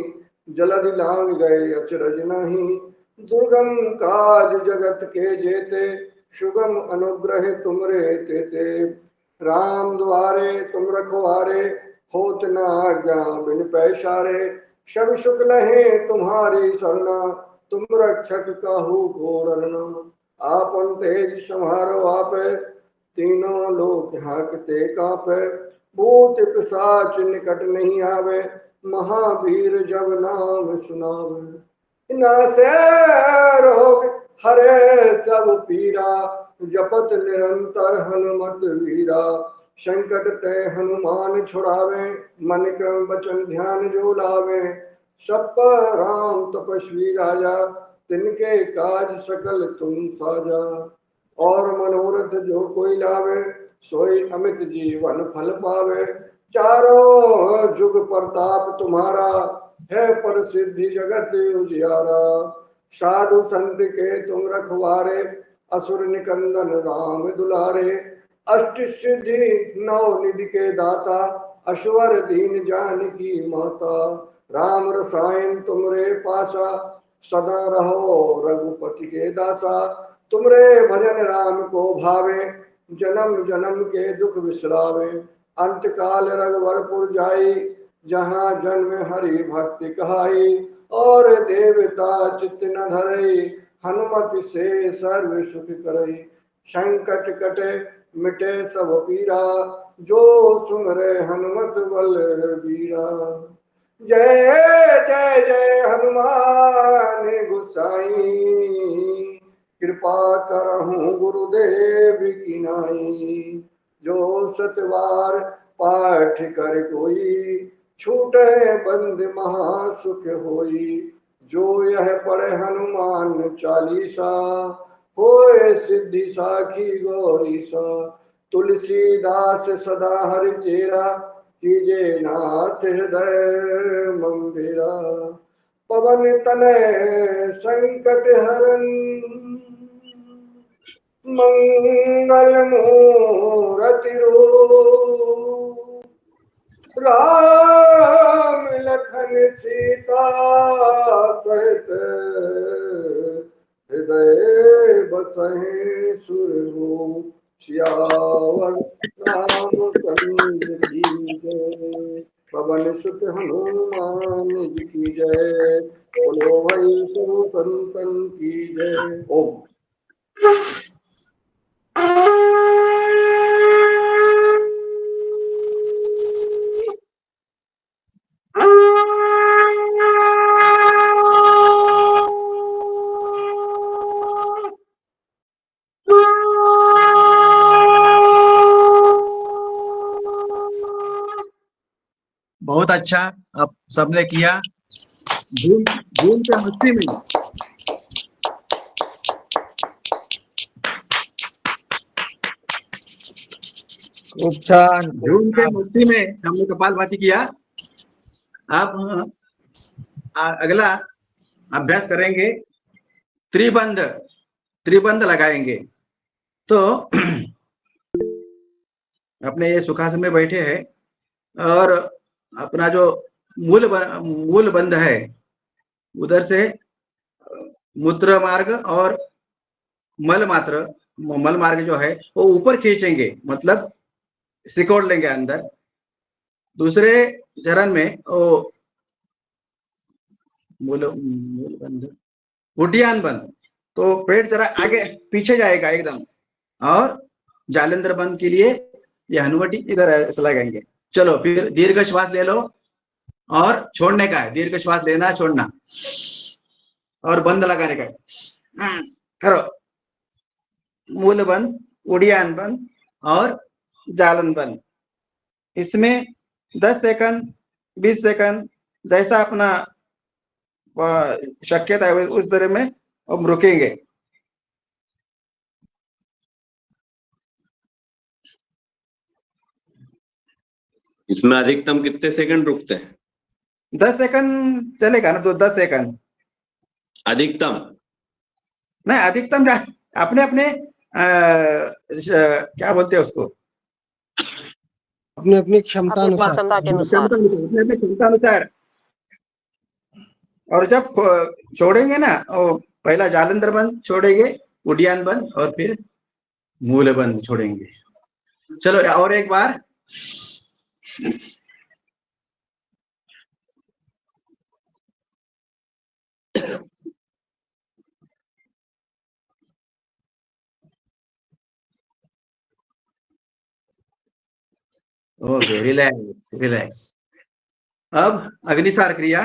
जलधि लांग गए अचरज नाही। दुर्गम काज जगत के जेते, सुगम अनुग्रह तुमरे तेते। राम द्वारे तुम रखवारे, होत न आज्ञा बिन पैसारे। सब सुख लहे तुम्हारी सरना, तुम रक्षक काहू को डरना। आपन तेज समारो आपे, तीनों लोक हाँकते कापे। भूत पिशाच निकट नहीं आवे, महावीर जब नाम सुनावे। नासे रोग हरे सब पीरा, जपत निरंतर हनुमत वीरा। संकट ते हनुमान छुड़ावे, मन क्रम वचन ध्यान जो लावे। सब पर राम तपस्वी राजा, तिनके काज सकल तुम साजा। और मनोरथ जो कोई लावे, सोई अमित जीवन फल पावे। चारों जुग प्रताप तुम्हारा, है प्रसिद्धि जगत उजियारा। साधु संत के तुम रखवारे, असुर निकंदन राम दुलारे। अष्ट सिद्धि नौ निधि के दाता, अश्वर दीन जानकी माता। राम रसायन तुमरे पासा, सदा रहो रघुपति के दासा। तुमरे भजन राम को भावे, जन्म जन्म के दुख बिसरावे। अंत काल रघुवरपुर जाई, जहाँ जन्म हरि भक्ति कहाई। और देवता चित्त न धरई, हनुमत से सर्व सुख करई। संकट कटे मिटे सब पीरा, जो सुमरे हनुमत बल बीरा। जय जय जय हनुमान गोसाई, कृपा करहु गुरुदेव की नाई। जो सतवार पाठ कर कोई, छूटे बंद महासुख होई। जो यह पढ़े हनुमान चालीसा, होए सिद्धि साखी गौरीसा। तुलसीदास सदा हरि चेरा, कीजे नाथ हृदय मंदिरा। पवन तनय संकट हरन, मंगल मूरति रूप। राम लखन सीता सहित हृदय बसहि सुरहु सियावर रामचंद्र की जय। पवन सुत हनुमान जी की जय। बोलो भाई सब संतन की जय। ओम। बहुत अच्छा, अब सबने किया। धूम धूम के मस्ती में, खूप छान, खूप धूम के छान. मस्ती में हमने कपालभाति किया। अब अगला अभ्यास करेंगे, त्रिबंध। त्रिबंध लगाएंगे। तो अपने ये सुखासन में बैठे हैं और अपना जो मूल बंध है उधर से मूत्र मार्ग और मल मार्ग जो है वो ऊपर खींचेंगे, मतलब सिकोड़ लेंगे अंदर। दूसरे चरण में वो मूल बंध, उड्डयन बंध, तो पेट जरा आगे पीछे जाएगा एकदम, और जालंधर बंध के लिए ये हनुवटी इधर ऐसे लगाएंगे। चलो फिर दीर्घ श्वास ले लो और छोड़ने का है, दीर्घ श्वास लेना छोड़ना और बंद लगाने का है। करो, मूल बंद, उड़ियान बंद और जालन बंद। इसमें 10 सेकंड 20 सेकंड जैसा अपना शक्यता है उस तरह में हम रुकेंगे। इसमें अधिकतम कितने सेकंड रुकते हैं? 10 सेकंड चलेगा ना, तो 10 सेकंड अधिकतम नहीं, अधिकतम अपने अपने क्या बोलते हैं उसको, अपनी अपनी क्षमता अनुसार. अपने अपने क्षमता अनुसार। और जब छोड़ेंगे ना, पहला जालंधर बंद छोड़ेंगे, उड्डयन बंद और फिर मूल बंद छोड़ेंगे। चलो और एक बार। Okay, relax relax. अब अग्निसार क्रिया।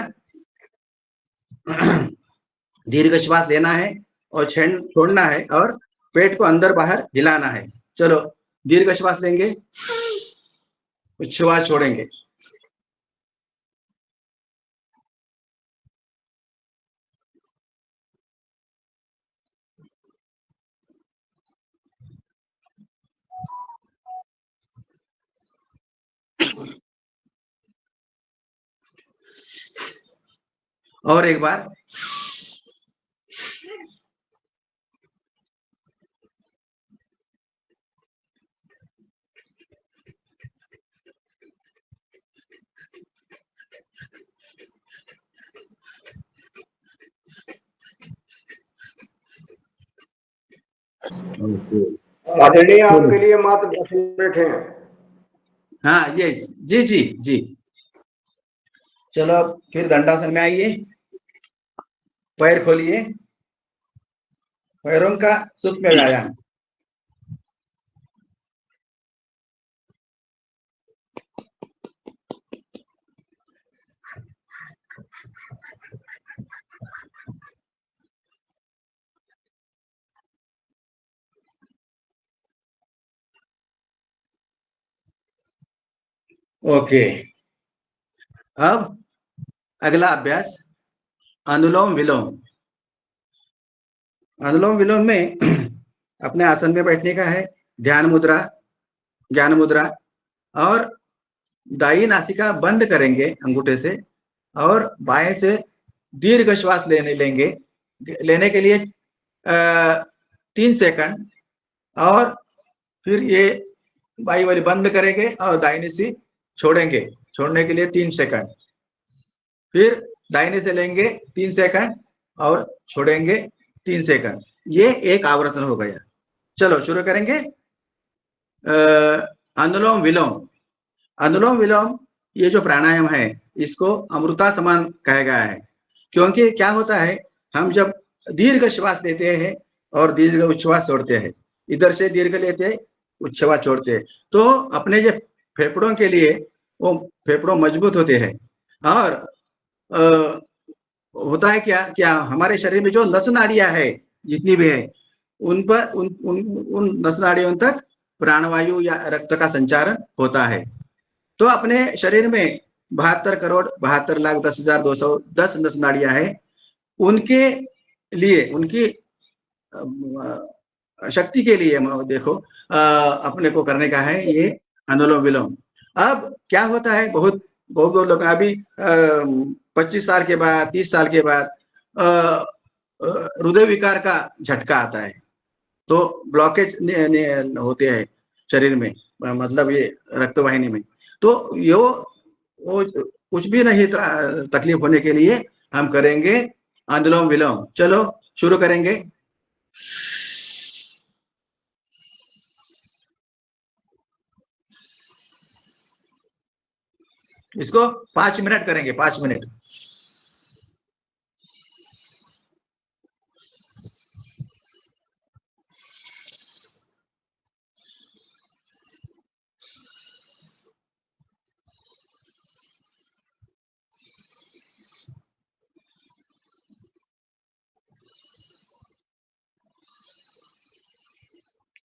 दीर्घ श्वास लेना है और छोड़ना है और पेट को अंदर बाहर हिलाना है। चलो दीर्घ श्वास लेंगे, श्वास छोड़ेंगे। और एक बार। आदरणीय, आपके लिए मात्र 10 मिनट है। हाँ ये जी जी जी। चलो फिर दंडासन में आइए, पैर खोलिए, पैरों का सूक्ष्म व्यायाम। ओके, अब अगला अभ्यास अनुलोम विलोम। अनुलोम विलोम में अपने आसन में बैठने का है, ध्यान मुद्रा, ज्ञान मुद्रा, और दाई नासिका बंद करेंगे अंगूठे से और बाएं से दीर्घ श्वास लेने के लिए 3 सेकंड, और फिर ये बाई वाली बंद करेंगे और दाहिनी सी छोड़ेंगे, छोड़ने के लिए 3 सेकंड। फिर दाहिने से लेंगे 3 सेकंड और छोड़ेंगे 3 सेकंड। ये एक आवर्तन हो गया। चलो शुरू करेंगे। अनुलोम विलोम। अनुलोम विलोम ये जो प्राणायाम है इसको अमृता समान कहा गया है, क्योंकि क्या होता है, हम जब दीर्घ श्वास लेते हैं और दीर्घ उच्छ्वास छोड़ते हैं, इधर से दीर्घ लेते हैं, उच्छ्वास छोड़ते हैं, तो अपने जो फेफड़ों के लिए वो फेफड़ों मजबूत होते हैं। और होता है क्या क्या हमारे शरीर में जो नस नाड़ियां है जितनी भी है उन पर उन नस नाड़ियों तक प्राणवायु या रक्त का संचारण होता है। तो अपने शरीर में 72 करोड़ 72 लाख 10,210 नस नाड़ियां हैं। उनके लिए उनकी शक्ति के लिए देखो अपने को करने का है ये अनुलोम विलोम। अब क्या होता है, बहुत बहुत लोग अभी 25 साल के बाद 30 साल के बाद हृदय विकार का झटका आता है, तो ब्लॉकेज होते हैं शरीर में, मतलब ये रक्तवाहिनी में। तो वो कुछ भी नहीं तकलीफ होने के लिए हम करेंगे अनुलोम विलोम। चलो शुरू करेंगे। इसको 5 मिनट करेंगे, 5 मिनट।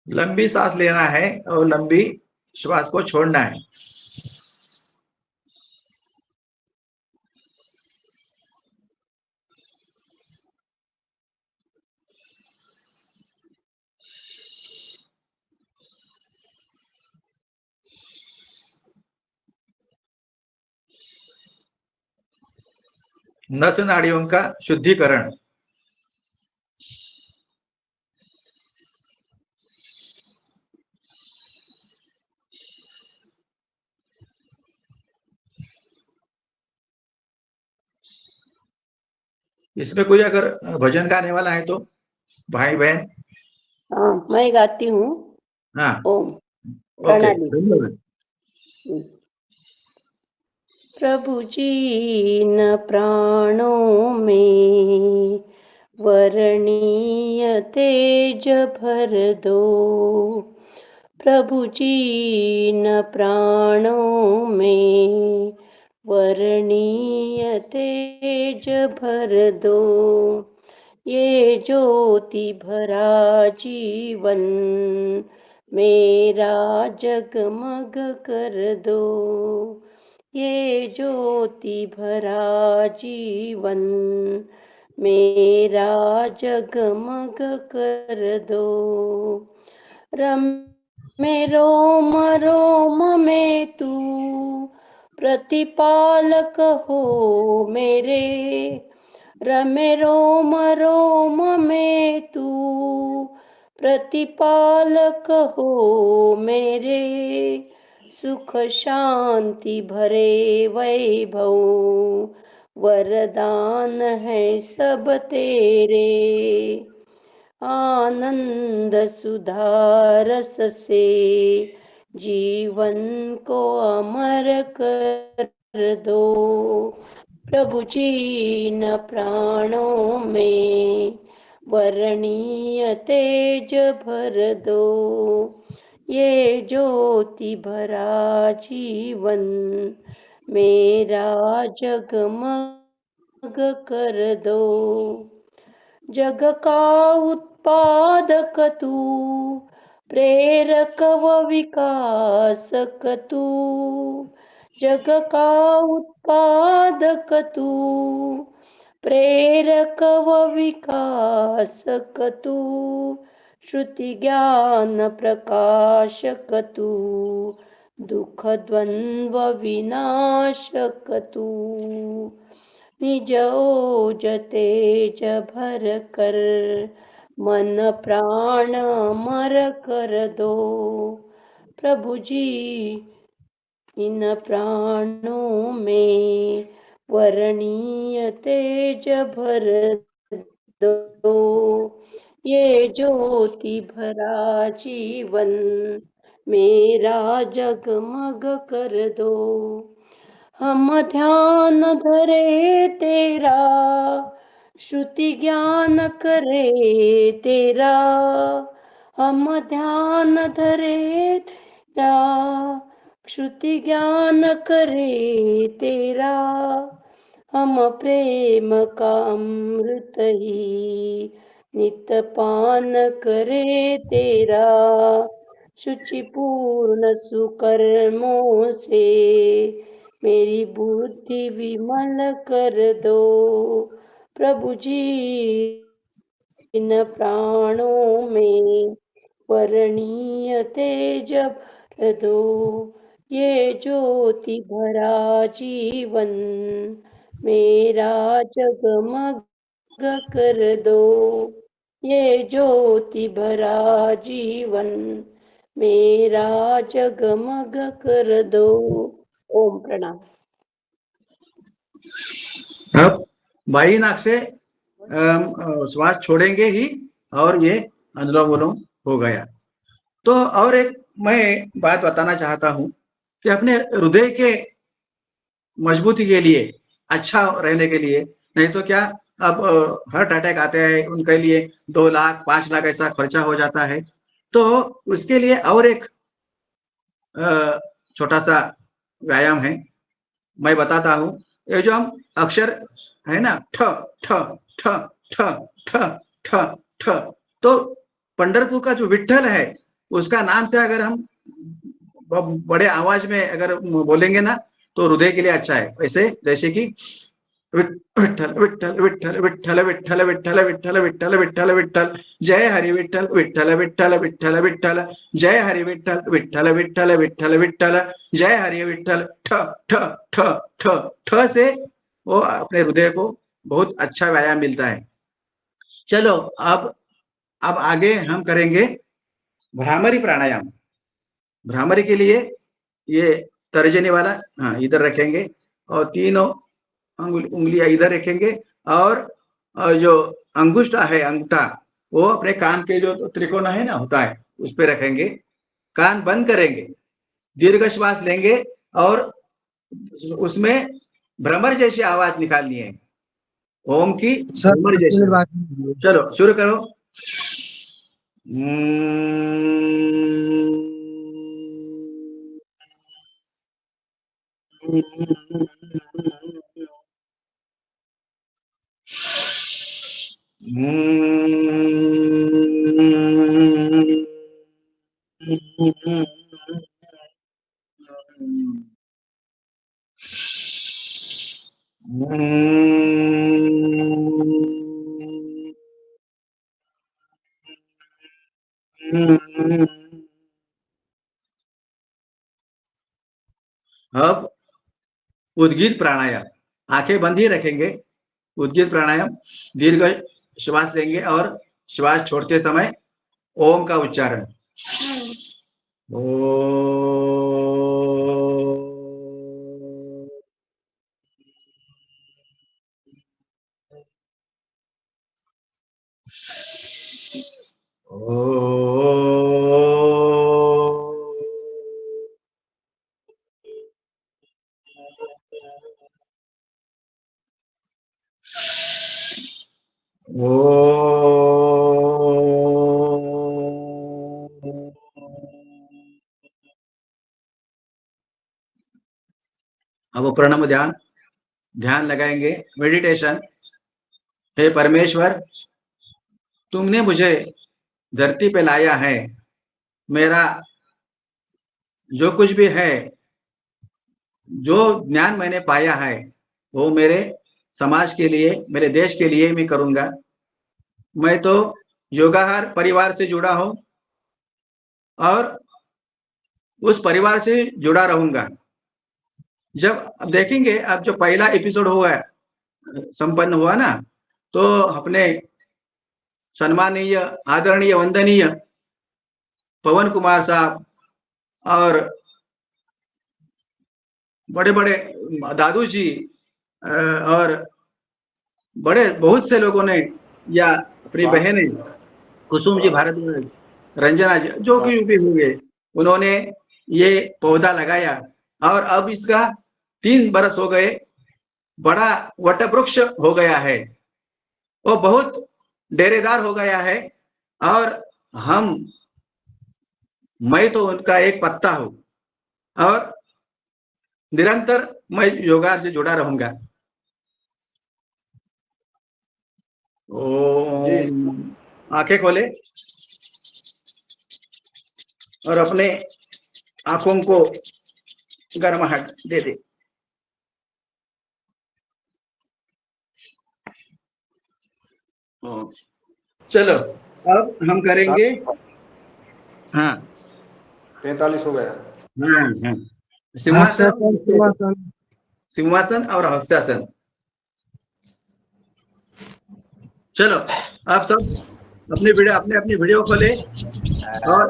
लंबी सांस लेना है और लंबी श्वास को छोड़ना है। नस नाड़ियों का शुद्धिकरण। इसमें कोई अगर भजन गाने वाला है तो भाई बहन। हाँ, मैं गाती हूँ। हाँ ओम ओके, प्रणाली। धन्यवाद। प्रभु जी न प्राणों में वर्णीय तेज भर दो। प्रभु जी न प्राणों में वर्णीय तेज भर दो। ये ज्योति भरा जीवन मेरा जगमग कर दो। ये ज्योति भरा जीवन मेरा जगमग कर दो। रमे रोम रोम में तू प्रतिपालक हो मेरे। रमे रोम रोम में तू प्रतिपालक हो मेरे। सुख शांति भरे वैभव वरदान है सब तेरे। आनंद सुधा रस से जीवन को अमर कर दो। प्रभु जी न प्राणों में वर्णीय तेज भर दो। ये ज्योति भरा जीवन मेरा जगमग कर दो। जग का उत्पादक तू प्रेरक व विकासक तू। जग का उत्पादक तू प्रेरक व विकासक तू। श्रुति ज्ञान प्रकाशक तू दुख द्वंद्व विनाशक तू। निज ओज तेज भर कर मन प्राण अमर कर दो। प्रभु जी इन प्राणों में वर्णीय तेज भर दो, ये ज्योति भरा जीवन मेरा जगमग कर दो। हम ध्यान धरे तेरा, श्रुति ज्ञान करे तेरा। हम ध्यान धरे तेरा, श्रुति ज्ञान करे तेरा। हम प्रेम का अमृत ही नित पान करे तेरा। शुचिपूर्ण सुकर्मों से मेरी बुद्धि विमल कर दो। प्रभु जी इन प्राणों में वर्णीय तेज भर दो, ये ज्योति भरा जीवन मेरा जगमग कर दो। ये ज्योति भरा जीवन मेरा जगमग कर दो। ओम प्रणाम। अब बाई नाक से श्वास छोड़ेंगे ही और ये अनुलोम विलोम हो गया। तो और एक मैं बात बताना चाहता हूं कि अपने हृदय के मजबूती के लिए, अच्छा रहने के लिए, नहीं तो क्या अब हार्ट अटैक आते हैं उनके लिए 2 लाख 5 लाख ऐसा खर्चा हो जाता है। तो उसके लिए और एक छोटा सा व्यायाम है, मैं बताता हूँ। ये जो हम अक्षर है ना, ठ ठ ठ ठ ठ ठ ठ, तो पंढरपुर का जो विठ्ठल है उसका नाम से अगर हम बड़े आवाज में अगर बोलेंगे ना तो हृदय के लिए अच्छा है। ऐसे जैसे कि विठ्ठल विठ्ठल विठ्ठल विठ्ठल विठ्ठल विठ्ठल विठ्ठल विठ्ठल विठ्ठल विठ्ठल, जय हरि विठ्ठल विठ्ठल विठ्ठल विठ्ठल विठ्ठल, जय हरि विठ्ठल विठ्ठल विठ्ठल विठ्ठल विठ्ठल, जय हरि विठ्ठल। ठ ठ ठ ठ ठ से वो अपने हृदय को बहुत अच्छा व्यायाम मिलता है। चलो अब आगे हम करेंगे भ्रामरी प्राणायाम। भ्रामरी के लिए ये तर्जनी वाला, हाँ, इधर रखेंगे और तीनों उंगलियां इधर रखेंगे और जो अंगुष्ठा है, अंगूठा, वो अपने कान के जो त्रिकोण है ना होता है उस पे रखेंगे। कान बंद करेंगे, दीर्घ श्वास लेंगे और उसमें भ्रमर जैसी आवाज निकालनी है, ओम की सर भ्रमर 5 जैसी। मिनट बाद में। चलो शुरू करो। अब उद्गीत प्राणायाम, आंखें बंद ही रखेंगे। उद्गीत प्राणायाम, दीर्घ श्वास लेंगे और श्वास छोड़ते समय ओम का उच्चारण। अब प्रणव ध्यान, ध्यान लगाएंगे, मेडिटेशन। हे परमेश्वर, तुमने मुझे धरती पे लाया है, मेरा जो कुछ भी है, जो ज्ञान मैंने पाया है वो मेरे समाज के लिए, मेरे देश के लिए मैं करूंगा। मैं तो योगाहार परिवार से जुड़ा हूं और उस परिवार से जुड़ा रहूंगा। जब अब देखेंगे, अब जो पहला एपिसोड हुआ है, संपन्न हुआ ना, तो अपने सम्मानीय आदरणीय वंदनीय पवन कुमार साहब और बड़े बड़े दादू जी, और बड़े बहुत से लोगों ने या अपनी बहनें कुसुम जी, भारत रंजना जी, जो भी हुए, उन्होंने ये पौधा लगाया और अब इसका 3 बरस हो गए, बड़ा वटवृक्ष हो गया है, वो बहुत डेरेदार हो गया है। और मैं तो उनका एक पत्ता हूं और निरंतर मैं योगा से जुड़ा रहूंगा। आंखें खोले और अपने आंखों को गर्माहट दे दे। चलो अब हम करेंगे। हाँ 43 हो गया। हाँ, सिंहासन और हस्यासन। चलो आप सब अपनी वीडियो खोले और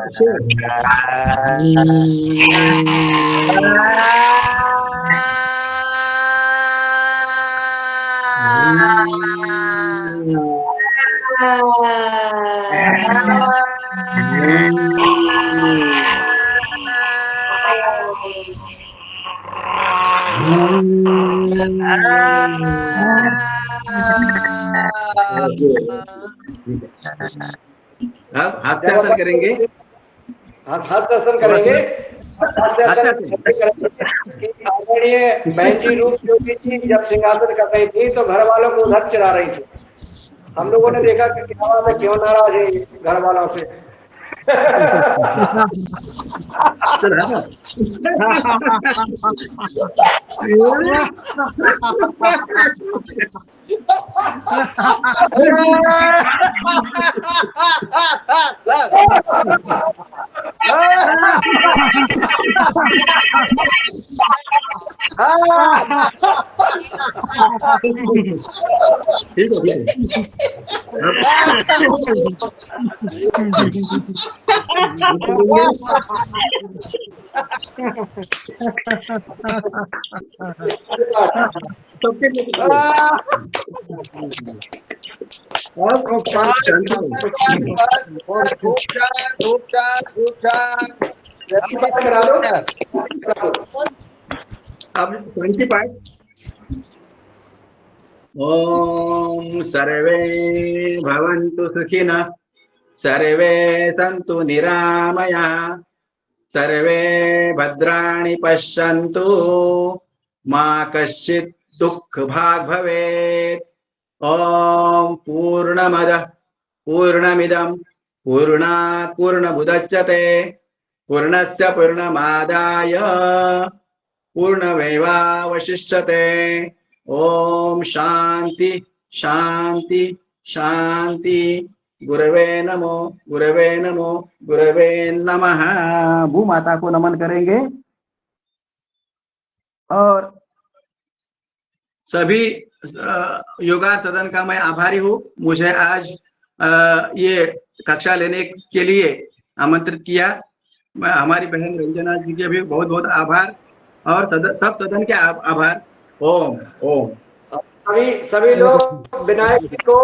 अब हास्यासन करेंगे। हास्यासन करेंगे। आदरणीय बहन जी रूप जोगी जी जब सिंहासन कर रही थी तो घर वालों को उधर चिढ़ा रही थी। हम लोगों ने देखा कि क्या बात है, क्यों नाराज है घर वालों से। अब 20 पार्ट। ओम सर्वे भवन्तु सुखिनः, सर्वे सन्तु निरामयाः, सर्वे भद्राणि पश्यन्तु, मा कश्चित् दुःखभाग् भवेत्। ओम पूर्णमदः पूर्णमिदं पूर्णात् पूर्णमुदच्यते, पूर्णस्य पूर्णमादाय पूर्णमेवावशिष्यते। ओम शांति शांति शांति। गुरवे नमो गुरवे नमो गुरवे नमः। भूमाता को नमन करेंगे और सभी योगा सदन का मैं आभारी हूँ। मुझे आज ये कक्षा लेने के लिए आमंत्रित किया। मैं हमारी बहन रंजना जी के भी बहुत बहुत आभार और सब सदन के आभार। ओम ओम। सभी लोग विनायक जी को